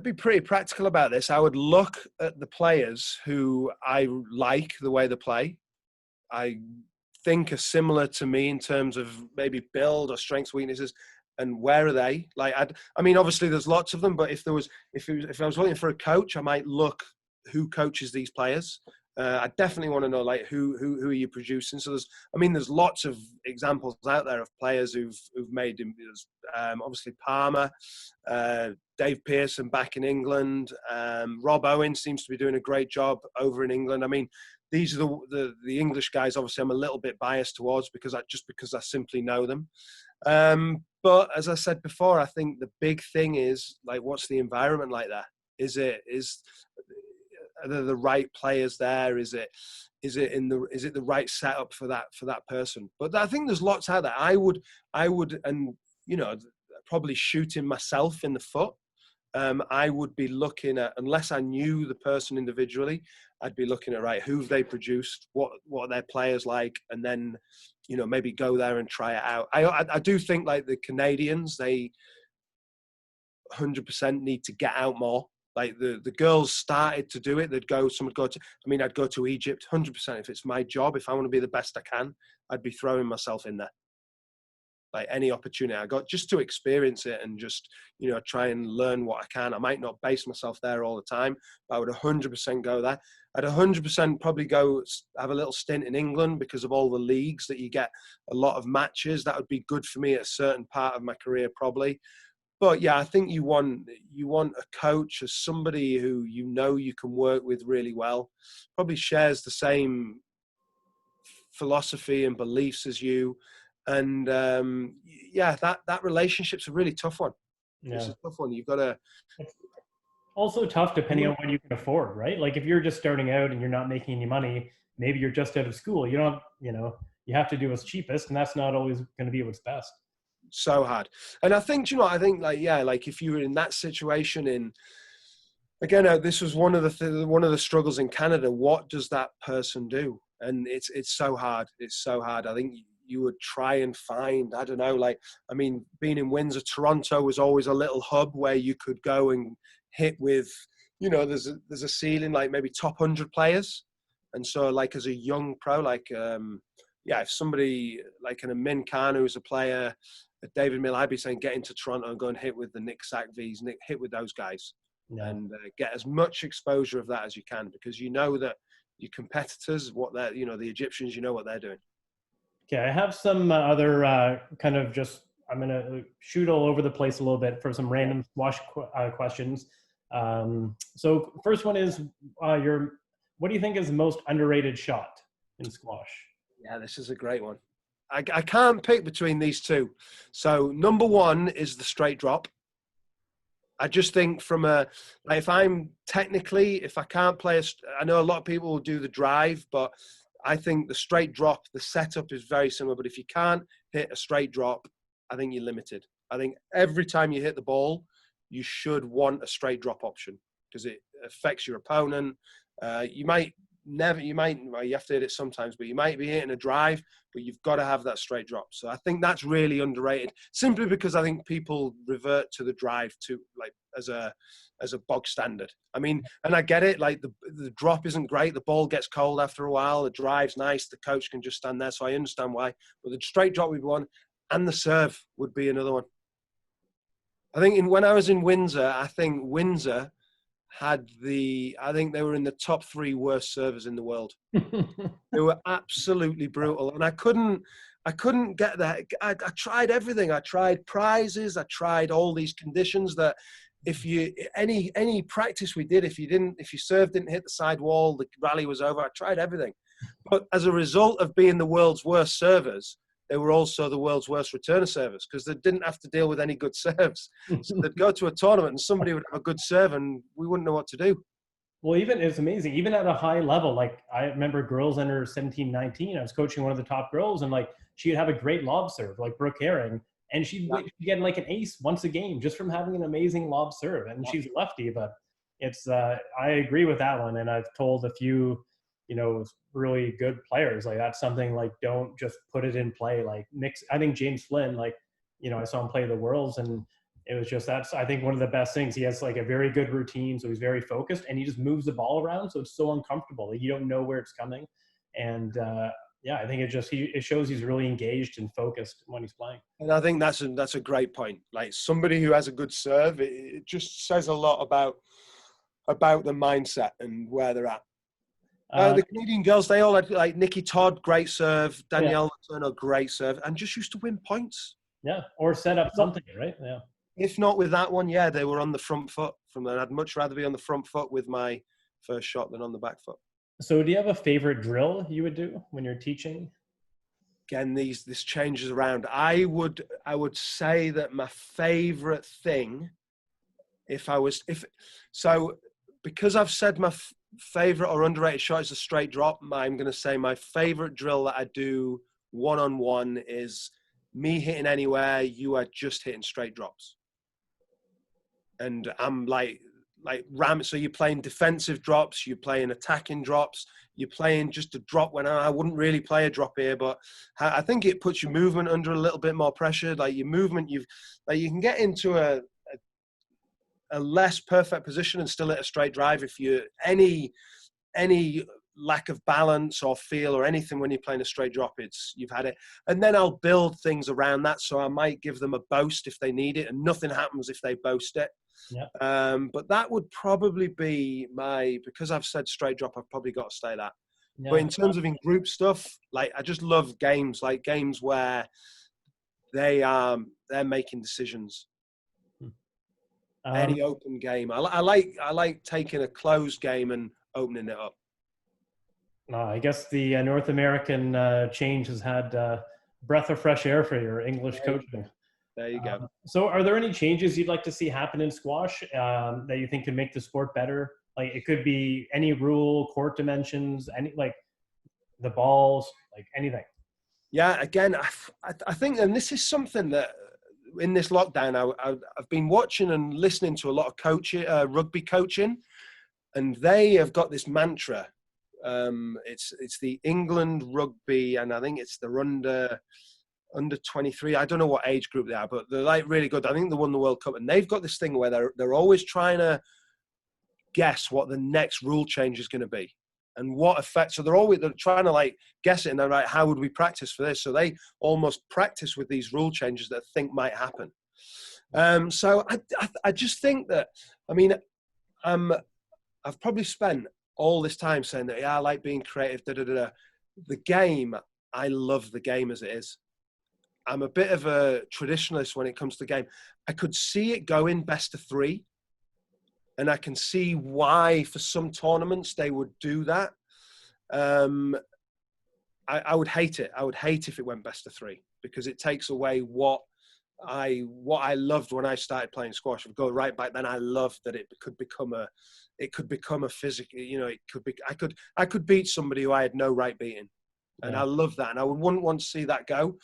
S2: be pretty practical about this. I would look at the players who I like the way they play. I think are similar to me in terms of maybe build or strengths, weaknesses, and where are they? Like, I mean, obviously there's lots of them, but if I was looking for a coach, I might look who coaches these players. I definitely want to know like who are you producing. So there's lots of examples out there of players who've made him. Obviously Palmer, Dave Pearson back in England, Rob Owen seems to be doing a great job over in England. I mean, these are the English guys. Obviously, I'm a little bit biased towards because I simply know them. But as I said before, I think the big thing is like, what's the environment like there? Are there the right players there? Is it the right setup for that person? But I think there's lots out there. I would, and probably shooting myself in the foot. I would be looking at, unless I knew the person individually, I'd be looking at, right, who've they produced, what are their players like, and then, maybe go there and try it out. I do think like the Canadians, they 100% need to get out more. Like the girls started to do it. I'd go to Egypt 100%. If it's my job, if I want to be the best I can, I'd be throwing myself in there. Like any opportunity I got just to experience it and just, try and learn what I can. I might not base myself there all the time, but I would 100% go there. I'd 100% probably go have a little stint in England because of all the leagues that you get a lot of matches. That would be good for me at a certain part of my career, probably. But yeah, I think you want a coach as somebody who you can work with really well, probably shares the same philosophy and beliefs as you, and that relationship's a really tough one.
S1: Yeah.
S2: It's a tough one. You've got to.
S1: It's also tough depending on what you can afford, right? Like if you're just starting out and you're not making any money, maybe you're just out of school. You don't, you have to do what's cheapest, and that's not always going to be what's best.
S2: So hard. And I think, like if you were in that situation in Again, this was one of the struggles in Canada. What does that person do? And it's so hard. It's so hard. I think you would try and find, I don't know, like, I mean, being in Windsor, Toronto was always a little hub where you could go and hit with, you know, there's a ceiling, like maybe top 100 players. And so, like, as a young pro, like, if somebody like an Amin Khan, who's a player, David Mill, I'd be saying get into Toronto and go and hit with the Nick Sackvies, hit with those guys. Yeah. And get as much exposure of that as you can, because you know that your competitors, what they're, you know, the Egyptians, you know what they're doing.
S1: Okay, I have some other kind of just, I'm going to shoot all over the place a little bit for some random squash questions. So first one is, what do you think is the most underrated shot in squash?
S2: Yeah, this is a great one. I can't pick between these two. So number one is the straight drop. I just think if I can't play, I know a lot of people will do the drive, but I think the straight drop, the setup is very similar. But if you can't hit a straight drop, I think you're limited. I think every time you hit the ball, you should want a straight drop option, because it affects your opponent. You have to hit it sometimes, but you might be hitting a drive, but you've got to have that straight drop. So I think that's really underrated, simply because I think people revert to the drive as a bog standard. I mean, and I get it, like the drop isn't great. The ball gets cold after a while. The drive's nice. The coach can just stand there. So I understand why, but the straight drop would be one, and the serve would be another one. I think when I was in Windsor, I think Windsor I think they were in the top 3 worst servers in the world. They were absolutely brutal. And I couldn't get that. I tried everything. I tried prizes. I tried all these conditions that any practice we did, if your serve didn't hit the side wall, the rally was over. I tried everything. But as a result of being the world's worst servers, they were also the world's worst returner servers, because they didn't have to deal with any good serves. So they'd go to a tournament and somebody would have a good serve and we wouldn't know what to do.
S1: Well, it's amazing. Even at a high level, like I remember girls under 17, 19, I was coaching one of the top girls, and like she'd have a great lob serve, like Brooke Herring, and she'd get like an ace once a game just from having an amazing lob serve. And she's lefty, but it's, I agree with that one. And I've told a few, really good players, like that's something, like don't just put it in play. Like I think James Flynn, like, I saw him play the Worlds, and it was just, that's, I think, one of the best things. He has like a very good routine, so he's very focused, and he just moves the ball around, so it's so uncomfortable. Like, you don't know where it's coming. And I think it shows he's really engaged and focused when he's playing.
S2: And I think that's a great point. Like, somebody who has a good serve, it just says a lot about the mindset and where they're at. The Canadian girls, they all had, like, Nikki Todd, great serve. Danielle Turner, great serve, and just used to win points.
S1: Yeah, or set up something, right? Yeah.
S2: If not with that one, they were on the front foot from that. I'd much rather be on the front foot with my first shot than on the back foot.
S1: So do you have a favorite drill you would do when you're teaching?
S2: Again, this changes around. I would say that my favorite thing, because I've said my favorite or underrated shot is a straight drop, I'm going to say my favorite drill that I do one-on-one is me hitting anywhere, you are just hitting straight drops. And I'm like ram. So you're playing defensive drops, you're playing attacking drops, you're playing just a drop when I wouldn't really play a drop here, but I think it puts your movement under a little bit more pressure. Like, your movement, you can get into a less perfect position and still hit a straight drive if you any lack of balance or feel or anything when you're playing a straight drop, you've had it. And then I'll build things around that. So I might give them a boast if they need it, and nothing happens if they boast it. Yeah. But that would probably be because I've said straight drop, I've probably got to stay that. Yeah. But in terms of in group stuff, like, I just love games where they're making decisions. Any open game. I like taking a closed game and opening it up.
S1: I guess the North American change has had breath of fresh air for your English coaching.
S2: There you go.
S1: So are there any changes you'd like to see happen in squash that you think could make the sport better? Like, it could be any rule, court dimensions, any, like the balls, like anything.
S2: Yeah, again, I think, and this is something that in this lockdown, I've been watching and listening to a lot of coaching, rugby coaching, and they have got this mantra. It's the England rugby, and I think it's the under 23. I don't know what age group they are, but they're like really good. I think they won the World Cup, and they've got this thing where they're always trying to guess what the next rule change is going to be and what effect. So they're trying to like guess it, and they're like, how would we practice for this? So they almost practice with these rule changes that I think might happen. So I just think that, I mean, I've probably spent all this time saying that, yeah, I like being creative, The game, I love the game as it is. I'm a bit of a traditionalist when it comes to the game. I could see it going best of 3. And I can see why for some tournaments they would do that. I would hate it. I would hate if it went best of 3, because it takes away what I loved when I started playing squash. If I go right back then, I loved that it could become a physical, I could beat somebody who I had no right beating. And I love that. And I wouldn't want to see that go.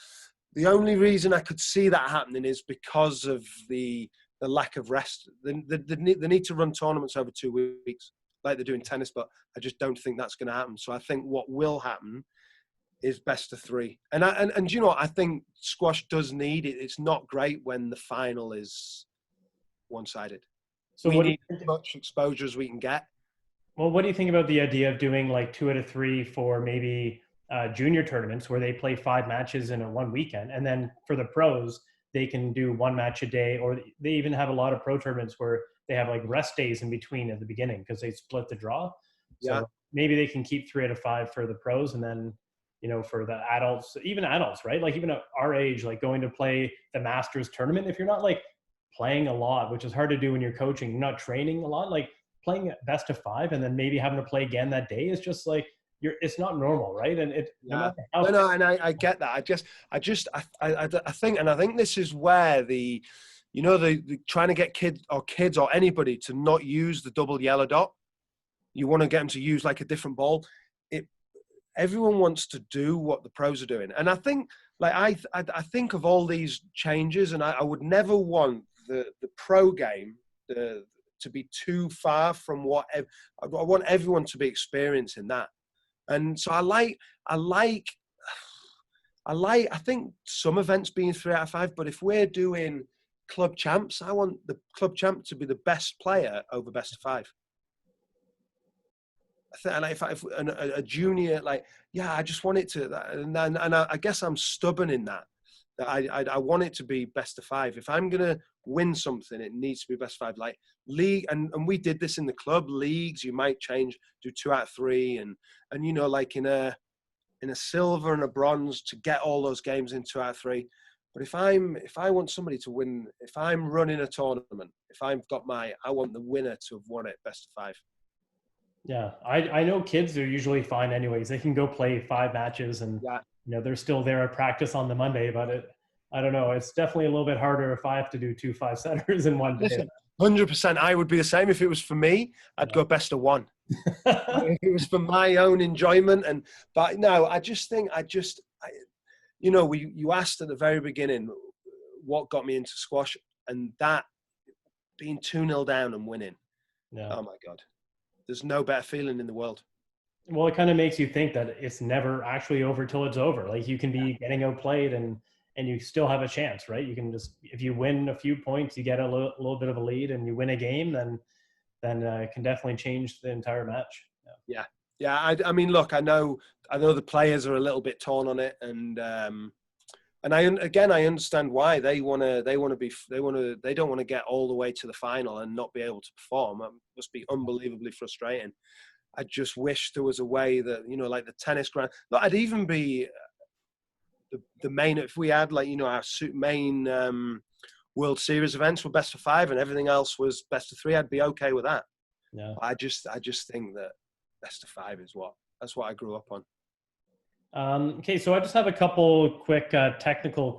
S2: The only reason I could see that happening is because of the lack of rest. They need to run tournaments over 2 weeks like they do in tennis, but I just don't think that's going to happen. So I think what will happen is best of 3. And you know what? I think squash does need it. It's not great when the final is one-sided. So we need as much exposure as we can get.
S1: Well, what do you think about the idea of doing like 2 out of 3 for maybe junior tournaments where they play 5 matches in a 1 weekend, and then for the pros they can do 1 match a day, or they even have a lot of pro tournaments where they have like rest days in between at the beginning because they split the draw. So maybe they can keep 3 out of 5 for the pros, and then, you know, for the adults, right? Like even at our age, like going to play the Masters tournament, if you're not like playing a lot, which is hard to do when you're coaching, you're not training a lot, like playing best of 5 and then maybe having to play again that day is just like, it's not normal, right? And
S2: and I get that. I think this is where the trying to get kids or anybody to not use the double yellow dot. You want to get them to use like a different ball. Everyone wants to do what the pros are doing, and I think like I think of all these changes, and I would never want the pro game to be too far from what I want everyone to be experiencing that. And so I think some events being 3 out of 5, but if we're doing club champs, I want the club champ to be the best player over best of 5. I think if a junior, I just want it to, and I guess I'm stubborn in that I want it to be best of 5. If I'm going to win something, it needs to be best of 5. Like league, and we did this in the club leagues. You might do 2 out of 3, and you know, like in a silver and a bronze to get all those games in 2 out of 3. But if I want somebody to win, if I'm running a tournament, if I've got I want the winner to have won it best of 5.
S1: Yeah, I know kids are usually fine anyways. They can go play 5 matches and you know, they're still there at practice on the Monday, but I don't know. It's definitely a little bit harder if I have to do 2 5-setters in one day.
S2: Listen, 100%. I would be the same. If it was for me, I'd go best of 1. If it was for my own enjoyment. But no, you asked at the very beginning what got me into squash, and that being 2-0 down and winning. Yeah. Oh my God. There's no better feeling in the world.
S1: Well, it kind of makes you think that it's never actually over till it's over. Like you can be getting outplayed and you still have a chance, right? You can just, if you win a few points, you get a little bit of a lead and you win a game, then it can definitely change the entire match.
S2: Yeah. I mean, look, I know the players are a little bit torn on it, and I understand why they don't want to get all the way to the final and not be able to perform. It must be unbelievably frustrating. I just wish there was a way that, you know, like the tennis ground. Look, I'd even be the main, if we had like, you know, our main World Series events were best of 5 and everything else was best of 3. I'd be okay with that. Yeah. I just think that best of 5 is that's what I grew up on.
S1: Okay, so I just have a couple quick technical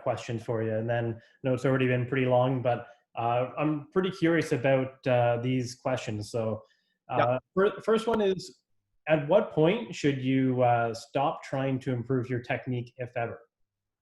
S1: questions for you, and then I know it's already been pretty long, but I'm pretty curious about these questions. So first one is, at what point should you stop trying to improve your technique, if ever?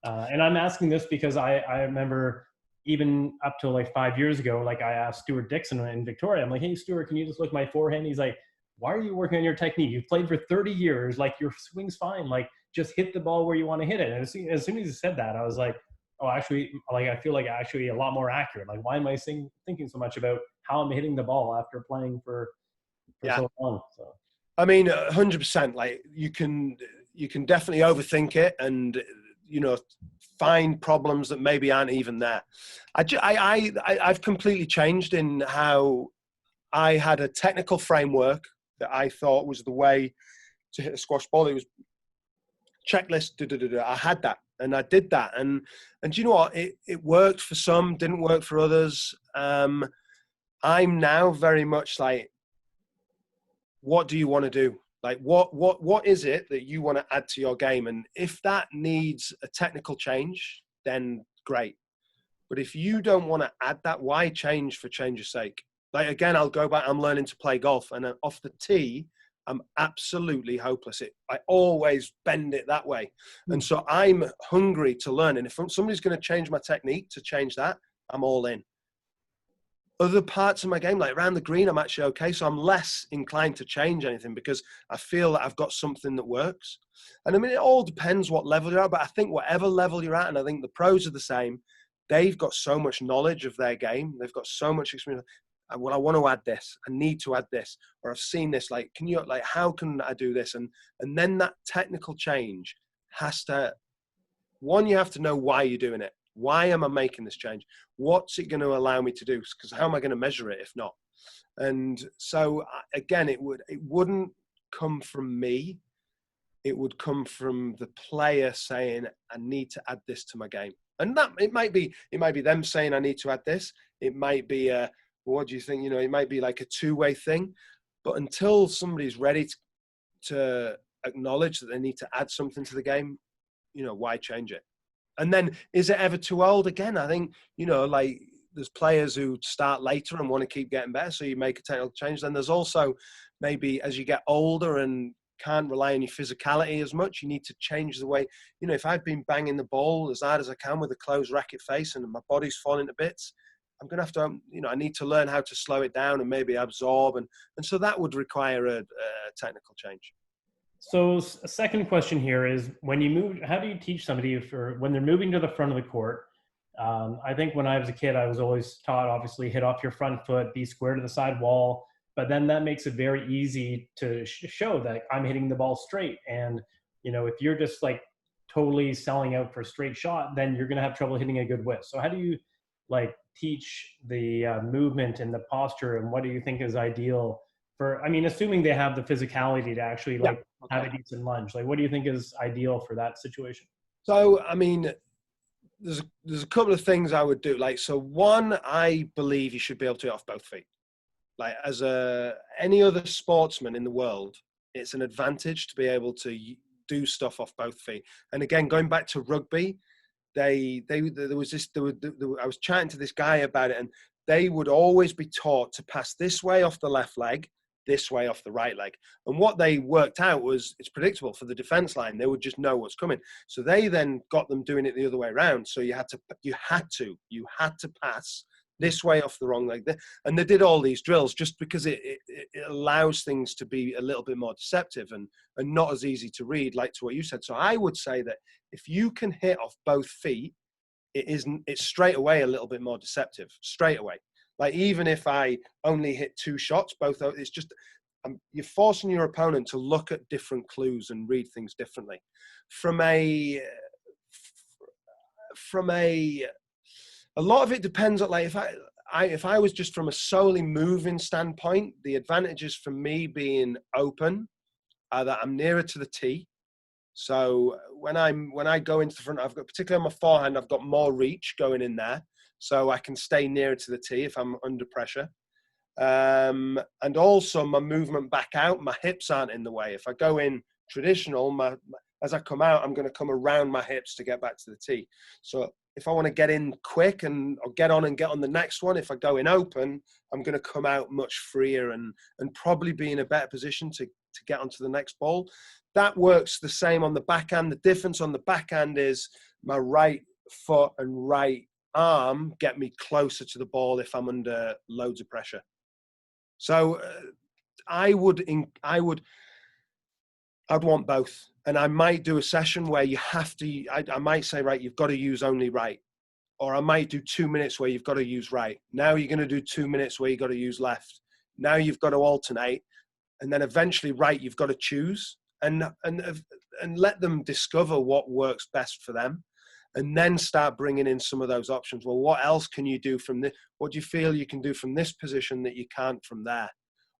S1: And I'm asking this because I remember even up to like 5 years ago, like I asked Stuart Dixon in Victoria, I'm like, hey, Stuart, can you just look at my forehand? He's like, why are you working on your technique? You've played for 30 years. Like your swing's fine. Like just hit the ball where you want to hit it. And as soon as he said that, I was like, oh, actually, like I feel like actually a lot more accurate. Like why am I thinking so much about how I'm hitting the ball after playing for so long? So.
S2: I mean, 100%. Like you can definitely overthink it, and find problems that maybe aren't even there. I've completely changed in how I had a technical framework that I thought was the way to hit a squash ball. It was checklist. I had that, and I did that, and you know what? It worked for some, didn't work for others. I'm now very much like, what do you want to do? Like, what is it that you want to add to your game? And if that needs a technical change, then great. But if you don't want to add that, why change for change's sake? Like, again, I'll go back. I'm learning to play golf, and off the tee, I'm absolutely hopeless. I always bend it that way. And so I'm hungry to learn. And if somebody's going to change my technique to change that, I'm all in. Other parts of my game, like around the green, I'm actually okay. So I'm less inclined to change anything because I feel that I've got something that works. And I mean, it all depends what level you're at, but I think whatever level you're at, and I think the pros are the same, they've got so much knowledge of their game. They've got so much experience. Well, I want to add this. I need to add this, or I've seen this. Like, how can I do this? And then that technical change has to, one, you have to know why you're doing it. Why am I making this change? What's it going to allow me to do? Because how am I going to measure it if not? And so again, it wouldn't come from me. It would come from the player saying, I need to add this to my game. And that it might be them saying, I need to add this. It might be what do you think? It might be like a two-way thing. But until somebody's ready to acknowledge that they need to add something to the game, why change it? And then, is it ever too old? Again, I think, like there's players who start later and want to keep getting better, so you make a technical change. Then there's also maybe as you get older and can't rely on your physicality as much, you need to change the way, if I've been banging the ball as hard as I can with a closed racket face and my body's falling to bits, I'm going to have to, I need to learn how to slow it down and maybe absorb. And so that would require a technical change.
S1: So a second question here is, when you move, how do you teach somebody when they're moving to the front of the court? I think when I was a kid, I was always taught, obviously, hit off your front foot, be square to the side wall. But then that makes it very easy to show that I'm hitting the ball straight. And, if you're just like totally selling out for a straight shot, then you're going to have trouble hitting a good whiff. So how do you teach the movement and the posture, and what do you think is ideal for, assuming they have the physicality to actually have a decent lunge, what do you think is ideal for that situation?
S2: So, there's a couple of things I would do. So one, I believe you should be able to hit off both feet. As any other sportsman in the world, it's an advantage to be able to do stuff off both feet. And again, going back to rugby, I was chatting to this guy about it, and they would always be taught to pass this way off the left leg, this way off the right leg. And what they worked out was it's predictable for the defense line. They would just know what's coming. So they then got them doing it the other way around. So you had to pass this way off the wrong leg. And they did all these drills just because it allows things to be a little bit more deceptive and not as easy to read, like to what you said. So I would say that if you can hit off both feet, it's straight away a little bit more deceptive, straight away. Even if I only hit two shots, it's just, you're forcing your opponent to look at different clues and read things differently. A lot of it depends on, if I was just from a solely moving standpoint, the advantages for me being open are that I'm nearer to the tee. So when I go into the front, particularly on my forehand, I've got more reach going in there. So I can stay nearer to the tee if I'm under pressure. And also my movement back out, my hips aren't in the way. If I go in traditional, as I come out, I'm going to come around my hips to get back to the tee. So if I want to get in quick or get on the next one, if I go in open, I'm going to come out much freer and probably be in a better position to get onto the next ball. That works the same on the backhand. The difference on the backhand is my right foot and right arm get me closer to the ball if I'm under loads of pressure. So I'd want both. And I might do a session where you have to, I might say, right, you've got to use only right. Or I might do 2 minutes where you've got to use right. Now you're going to do 2 minutes where you've got to use left. Now you've got to alternate. And then eventually, right, you've got to choose and let them discover what works best for them. And then start bringing in some of those options. Well, what else can you do from this? What do you feel you can do from this position that you can't from there?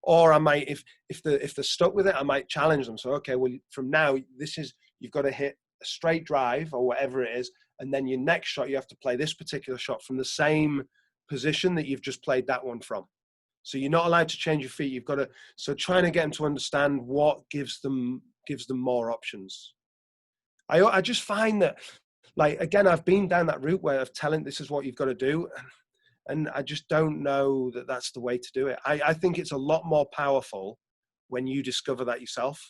S2: Or I might, if they're stuck with it, I might challenge them. So, okay, well, from now, you've got to hit a straight drive or whatever it is. And then your next shot, you have to play this particular shot from the same position that you've just played that one from. So you're not allowed to change your feet. You've got to, so trying to get them to understand what gives them more options. I just find that, like, again, I've been down that route where of telling this is what you've got to do. And I just don't know that that's the way to do it. I think it's a lot more powerful when you discover that yourself.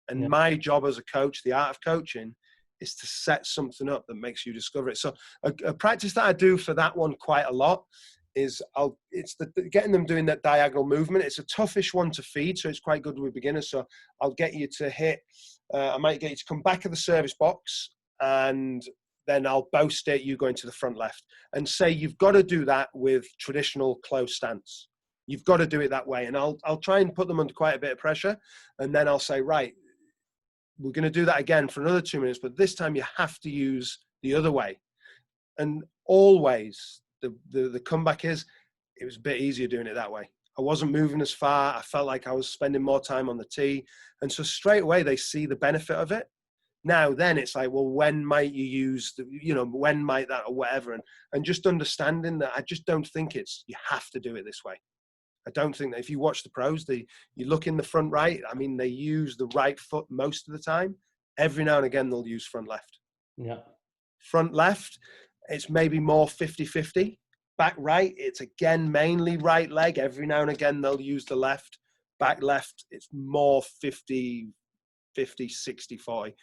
S2: And my job as a coach, the art of coaching, is to set something up that makes you discover it. So a practice that I do for that one quite a lot is getting them doing that diagonal movement. It's a toughish one to feed, so it's quite good with beginners. So I'll get you to hit, I might get you to come back of the service box, and then I'll boast it, you going to the front left, and say you've got to do that with traditional close stance. You've got to do it that way. And I'll try and put them under quite a bit of pressure. And then I'll say, right, we're going to do that again for another 2 minutes, but this time you have to use the other way. And always the comeback is, it was a bit easier doing it that way. I wasn't moving as far. I felt like I was spending more time on the tee. And so straight away they see the benefit of it. Now, then it's like, well, when might you use when might that or whatever. And just understanding that I just don't think you have to do it this way. I don't think that if you watch the pros, you look in the front right, I mean, they use the right foot most of the time. Every now and again, they'll use front left.
S1: Yeah.
S2: Front left, it's maybe more 50-50. Back right, it's again mainly right leg. Every now and again, they'll use the left. Back left, it's more 50, 60, 40.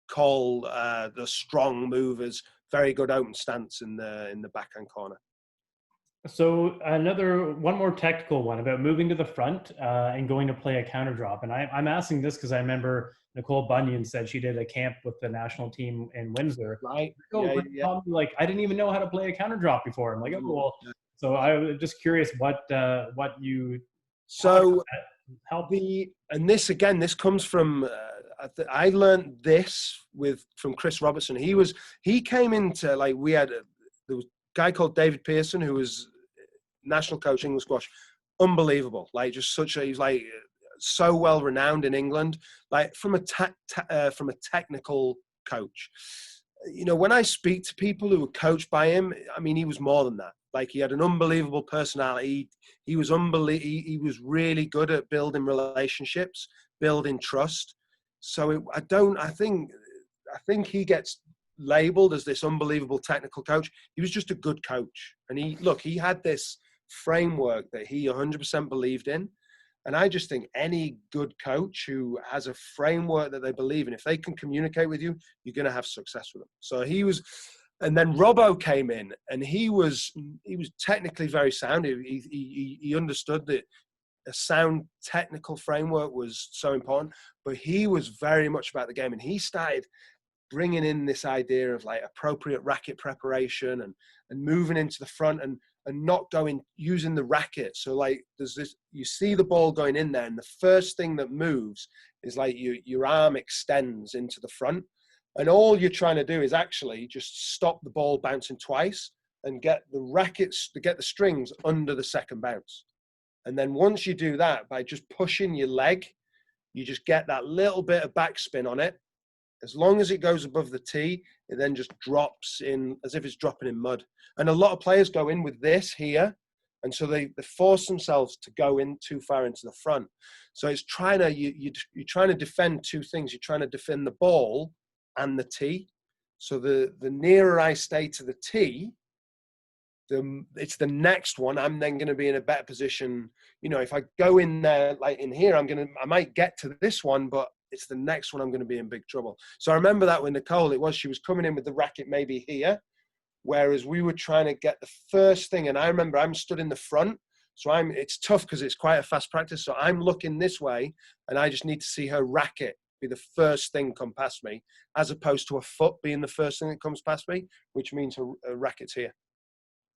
S2: Call the strong movers, very good open stance in the backhand corner.
S1: So one more technical one about moving to the front and going to play a counter drop. And I'm asking this because I remember Nicole Bunyan said she did a camp with the national team in Windsor.
S2: Right.
S1: Like, I didn't even know how to play a counter drop before. I'm like, oh, well. So I was just curious what you.
S2: So and this comes from. I learned this from Chris Robertson. He came into, like, there was a guy called David Pearson who was national coach English squash, unbelievable. Like, just he's like so well renowned in England. Like, from a technical coach. You know, when I speak to people who were coached by him, I mean, he was more than that. Like, he had an unbelievable personality. He was He was really good at building relationships, building trust. So I think he gets labeled as this unbelievable technical coach. He was just a good coach. And he had this framework that he 100% believed in. And I just think any good coach who has a framework that they believe in, if they can communicate with you, you're going to have success with them. So and then Robbo came in, and he was technically very sound. He understood that a sound technical framework was so important, but he was very much about the game. And he started bringing in this idea of, like, appropriate racket preparation and moving into the front and not using the racket. So, like, there's this, you see the ball going in there, and the first thing that moves is, like, your arm extends into the front, and all you're trying to do is actually just stop the ball bouncing twice and get the strings under the second bounce. And then once you do that, by just pushing your leg, you just get that little bit of backspin on it. As long as it goes above the tee, it then just drops in as if it's dropping in mud. And a lot of players go in with this here, and so they force themselves to go in too far into the front. So it's you're trying to defend two things. You're trying to defend the ball and the tee. So the nearer I stay to the tee, it's the next one. I'm then going to be in a better position. You know, if I go in there, like in here, I might get to this one, but it's the next one I'm going to be in big trouble. So I remember that with Nicole, she was coming in with the racket maybe here, Whereas we were trying to get the first thing, and I remember I'm stood in the front, so it's tough because it's quite a fast practice. So I'm looking this way, and I just need to see her racket be the first thing come past me, as opposed to a foot being the first thing that comes past me, which means her racket's here.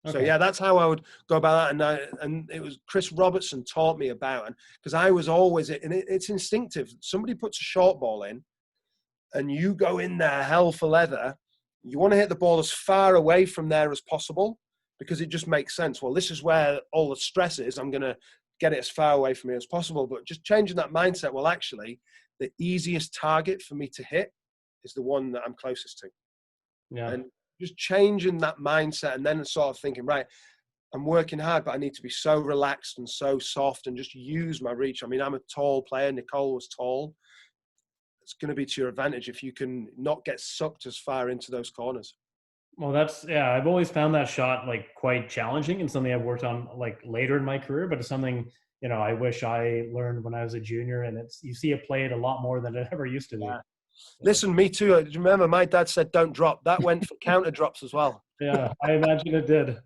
S2: Okay. So yeah, that's how I would go about that. And it was Chris Robertson taught me about, and because I was always, and it's instinctive. Somebody puts a short ball in, and you go in there hell for leather. You want to hit the ball as far away from there as possible, because it just makes sense. Well, this is where all the stress is. I'm going to get it as far away from me as possible. But just changing that mindset, well, actually, the easiest target for me to hit is the one that I'm closest to. Yeah. And just changing that mindset, and then sort of thinking, right, I'm working hard, but I need to be so relaxed and so soft and just use my reach. I mean, I'm a tall player. Nicole was tall. It's going to be to your advantage if you can not get sucked as far into those corners.
S1: Well, I've always found that shot like quite challenging and something I've worked on like later in my career, but it's something, I wish I learned when I was a junior, and you see it played a lot more than it ever used to be.
S2: Yeah. Listen, me too. Do you remember my dad said, don't drop? That went for counter drops as well.
S1: Yeah, I imagine it did.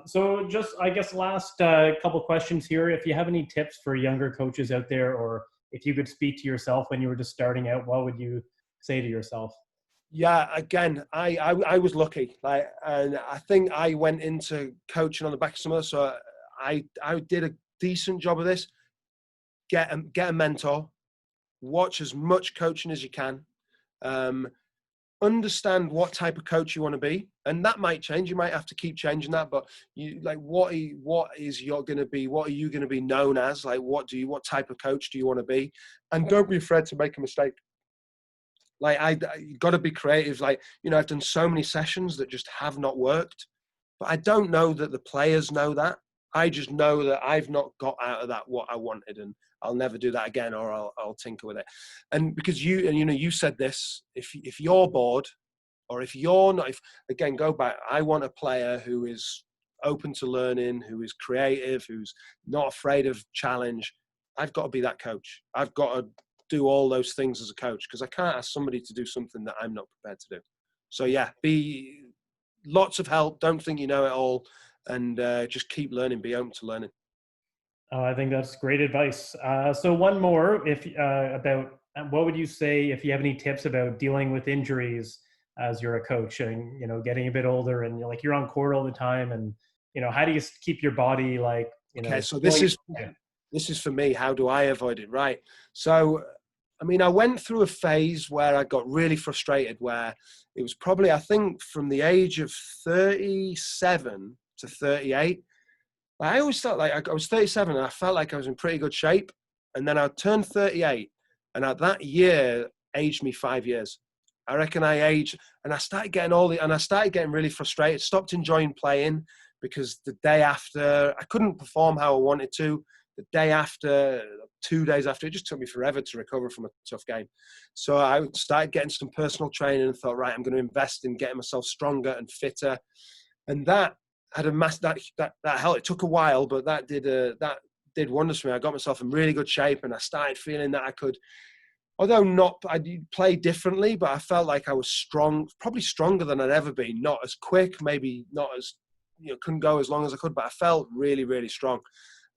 S1: So just, I guess, last couple questions here. If you have any tips for younger coaches out there, or if you could speak to yourself when you were just starting out, what would you say to yourself?
S2: Yeah, again, I was lucky. And I think I went into coaching on the back of some of this. So I did a decent job of this. Get a mentor. Watch as much coaching as you can. Understand what type of coach you want to be, and that might change. You might have to keep changing that, but what is you're going to be? What are you going to be known as? Like, what type of coach do you want to be? And don't be afraid to make a mistake. You got to be creative. I've done so many sessions that just have not worked, but I don't know that the players know that. I just know that I've not got out of that what I wanted, and I'll never do that again, or I'll tinker with it. And because you said this, if you're bored, or if you're not, again, go back. I want a player who is open to learning, who is creative, who's not afraid of challenge. I've got to be that coach. I've got to do all those things as a coach, because I can't ask somebody to do something that I'm not prepared to do. So yeah, be lots of help. Don't think you know it all. And just keep learning, be open to learning.
S1: Oh, I think that's great advice. So one more, about what would you say if you have any tips about dealing with injuries as you're a coach and, getting a bit older and you're on court all the time, and, how do you keep your body
S2: Okay, so this is for me. How do I avoid it? Right. So, I went through a phase where I got really frustrated, where it was probably, I think, from the age of 37 to 38. I always felt like I was 37 and I felt like I was in pretty good shape. And then I turned 38, and that year aged me 5 years. I reckon I aged, and I started getting really frustrated, stopped enjoying playing, because the day after I couldn't perform how I wanted to. The day after, 2 days after, it just took me forever to recover from a tough game. So I started getting some personal training and thought, right, I'm going to invest in getting myself stronger and fitter. And that had that helped. It took a while, but that did wonders for me. I got myself in really good shape, and I started feeling that I could, although I play differently, but I felt like I was strong, probably stronger than I'd ever been. Not as quick, maybe not as, couldn't go as long as I could, but I felt really, really strong.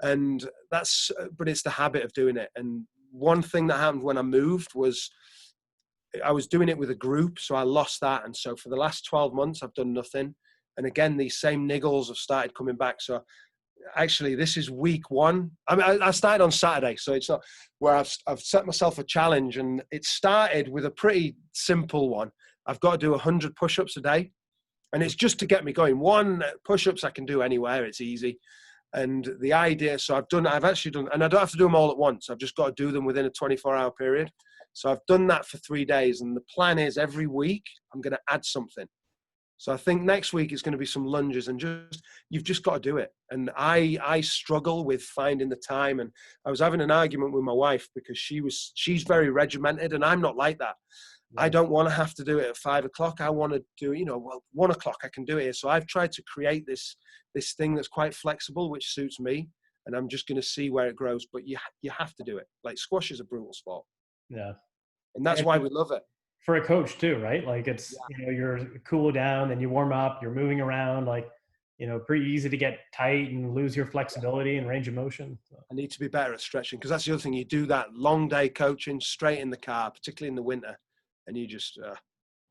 S2: And but it's the habit of doing it. And one thing that happened when I moved was I was doing it with a group, so I lost that. And so for the last 12 months, I've done nothing. And again, these same niggles have started coming back. So actually, this is week one. I started on Saturday, so it's not where I've set myself a challenge, and it started with a pretty simple one. I've got to do 100 push-ups a day, and it's just to get me going. 1 push-ups I can do anywhere; it's easy. And the idea, so I've actually done, and I don't have to do them all at once. I've just got to do them within a 24-hour period. So I've done that for 3 days, and the plan is every week I'm going to add something. So I think next week it's going to be some lunges, and you've just got to do it. And I struggle with finding the time. And I was having an argument with my wife, because she's very regimented, and I'm not like that. I don't want to have to do it at 5 o'clock. I want to do, 1 o'clock I can do it here. So I've tried to create this thing that's quite flexible, which suits me. And I'm just going to see where it grows. But you have to do it. Like, squash is a brutal sport.
S1: Yeah.
S2: And that's why we love it.
S1: for a coach too, right? Like it's,
S2: Yeah.
S1: you know, you're cool down, then you warm up, you're moving around, like, you know, pretty easy to get tight and lose your flexibility and range of motion. So.
S2: I need to be better at stretching, because that's the other thing. You do that long day coaching straight in the car, particularly in the winter, and you just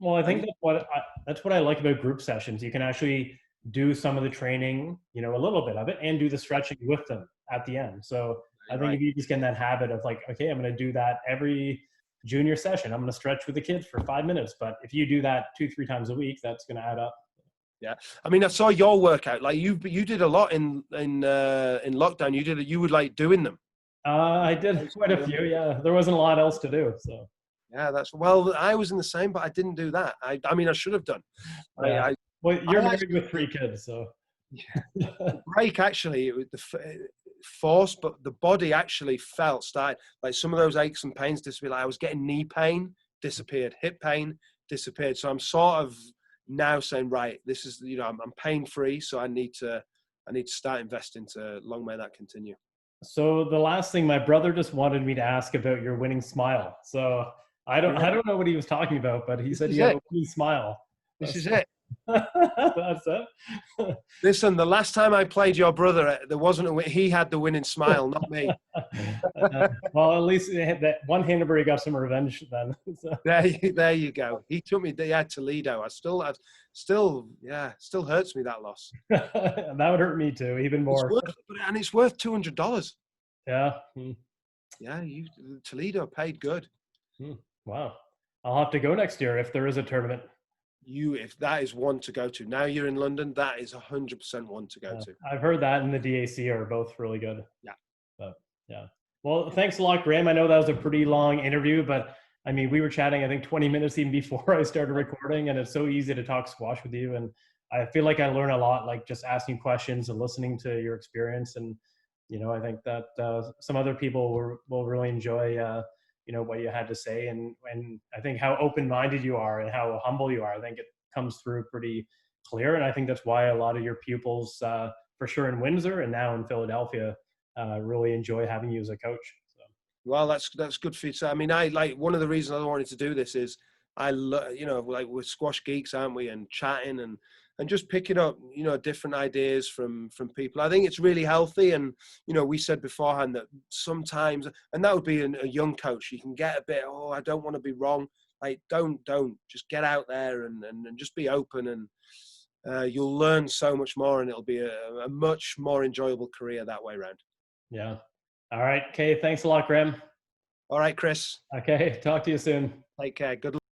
S1: Well, I
S2: I
S1: think
S2: need,
S1: that's what I like about group sessions. You can actually do some of the training, you know, a little bit of it, and do the stretching with them at the end. So I think
S2: right.
S1: if you just get in that habit of like, okay, I'm going to do that every junior session. I'm going to stretch with the kids for 5 minutes. But if you do that 2-3 times a week, that's going to add up.
S2: Yeah, I mean, I saw your workout. Like you did a lot in lockdown. You would like doing them.
S1: I did quite a few. Yeah, there wasn't a lot else to do. So
S2: Yeah, that's well. I was in the same, but I didn't do that. I mean, I should have done.
S1: yeah.
S2: I
S1: Well, you're married
S2: actually,
S1: with 3 kids, so.
S2: the break actually, it was force, but the body actually felt started like some of those aches and pains disappeared. Like I was getting knee pain, disappeared, hip pain disappeared. So I'm sort of now saying, right, this is, you know, I'm pain free, so I need to start investing to long may that continue.
S1: So the last thing, my brother just wanted me to ask about your winning smile. So I don't know what he was talking about, but he
S2: This
S1: said
S2: is
S1: you have
S2: it.
S1: a winning smile.
S2: This is
S1: That's,
S2: it.
S1: that's it.
S2: Listen, the last time I played your brother, there wasn't he had the winning smile, not me.
S1: Well, at least that one Hanbury got some revenge then. So.
S2: There you go. He took me. Yeah, Toledo. Still hurts me that loss.
S1: That would hurt me too, even more.
S2: It's worth $200.
S1: Yeah.
S2: Yeah, Toledo paid good.
S1: Wow. I'll have to go next year if there is a tournament.
S2: If that is one to go to. Now you're in London, that is 100% one to go to.
S1: I've heard that and the DAC are both really good.
S2: Yeah.
S1: But yeah. Well, thanks a lot, Graeme. I know that was a pretty long interview, but I mean, we were chatting, I think 20 minutes even before I started recording, and it's so easy to talk squash with you. And I feel like I learn a lot, like just asking questions and listening to your experience. And, you know, I think that some other people will really enjoy, you know, what you had to say. And I think how open-minded you are and how humble you are, I think it comes through pretty clear. And I think that's why a lot of your pupils, for sure in Windsor and now in Philadelphia, really enjoy having you as a coach. So.
S2: Well, that's good for you. I mean, I like one of the reasons I wanted to do this is you know, like we're squash geeks, aren't we? And chatting and just picking up, you know, different ideas from people. I think it's really healthy. And, you know, we said beforehand that sometimes, and that would be a young coach, you can get a bit, oh, I don't want to be wrong. Like, don't just get out there and just be open, and you'll learn so much more, and it'll be a much more enjoyable career that way around.
S1: Yeah. All right. Okay. Thanks a lot, Graeme.
S2: All right, Chris.
S1: Okay. Talk to you soon.
S2: Take care. Good luck.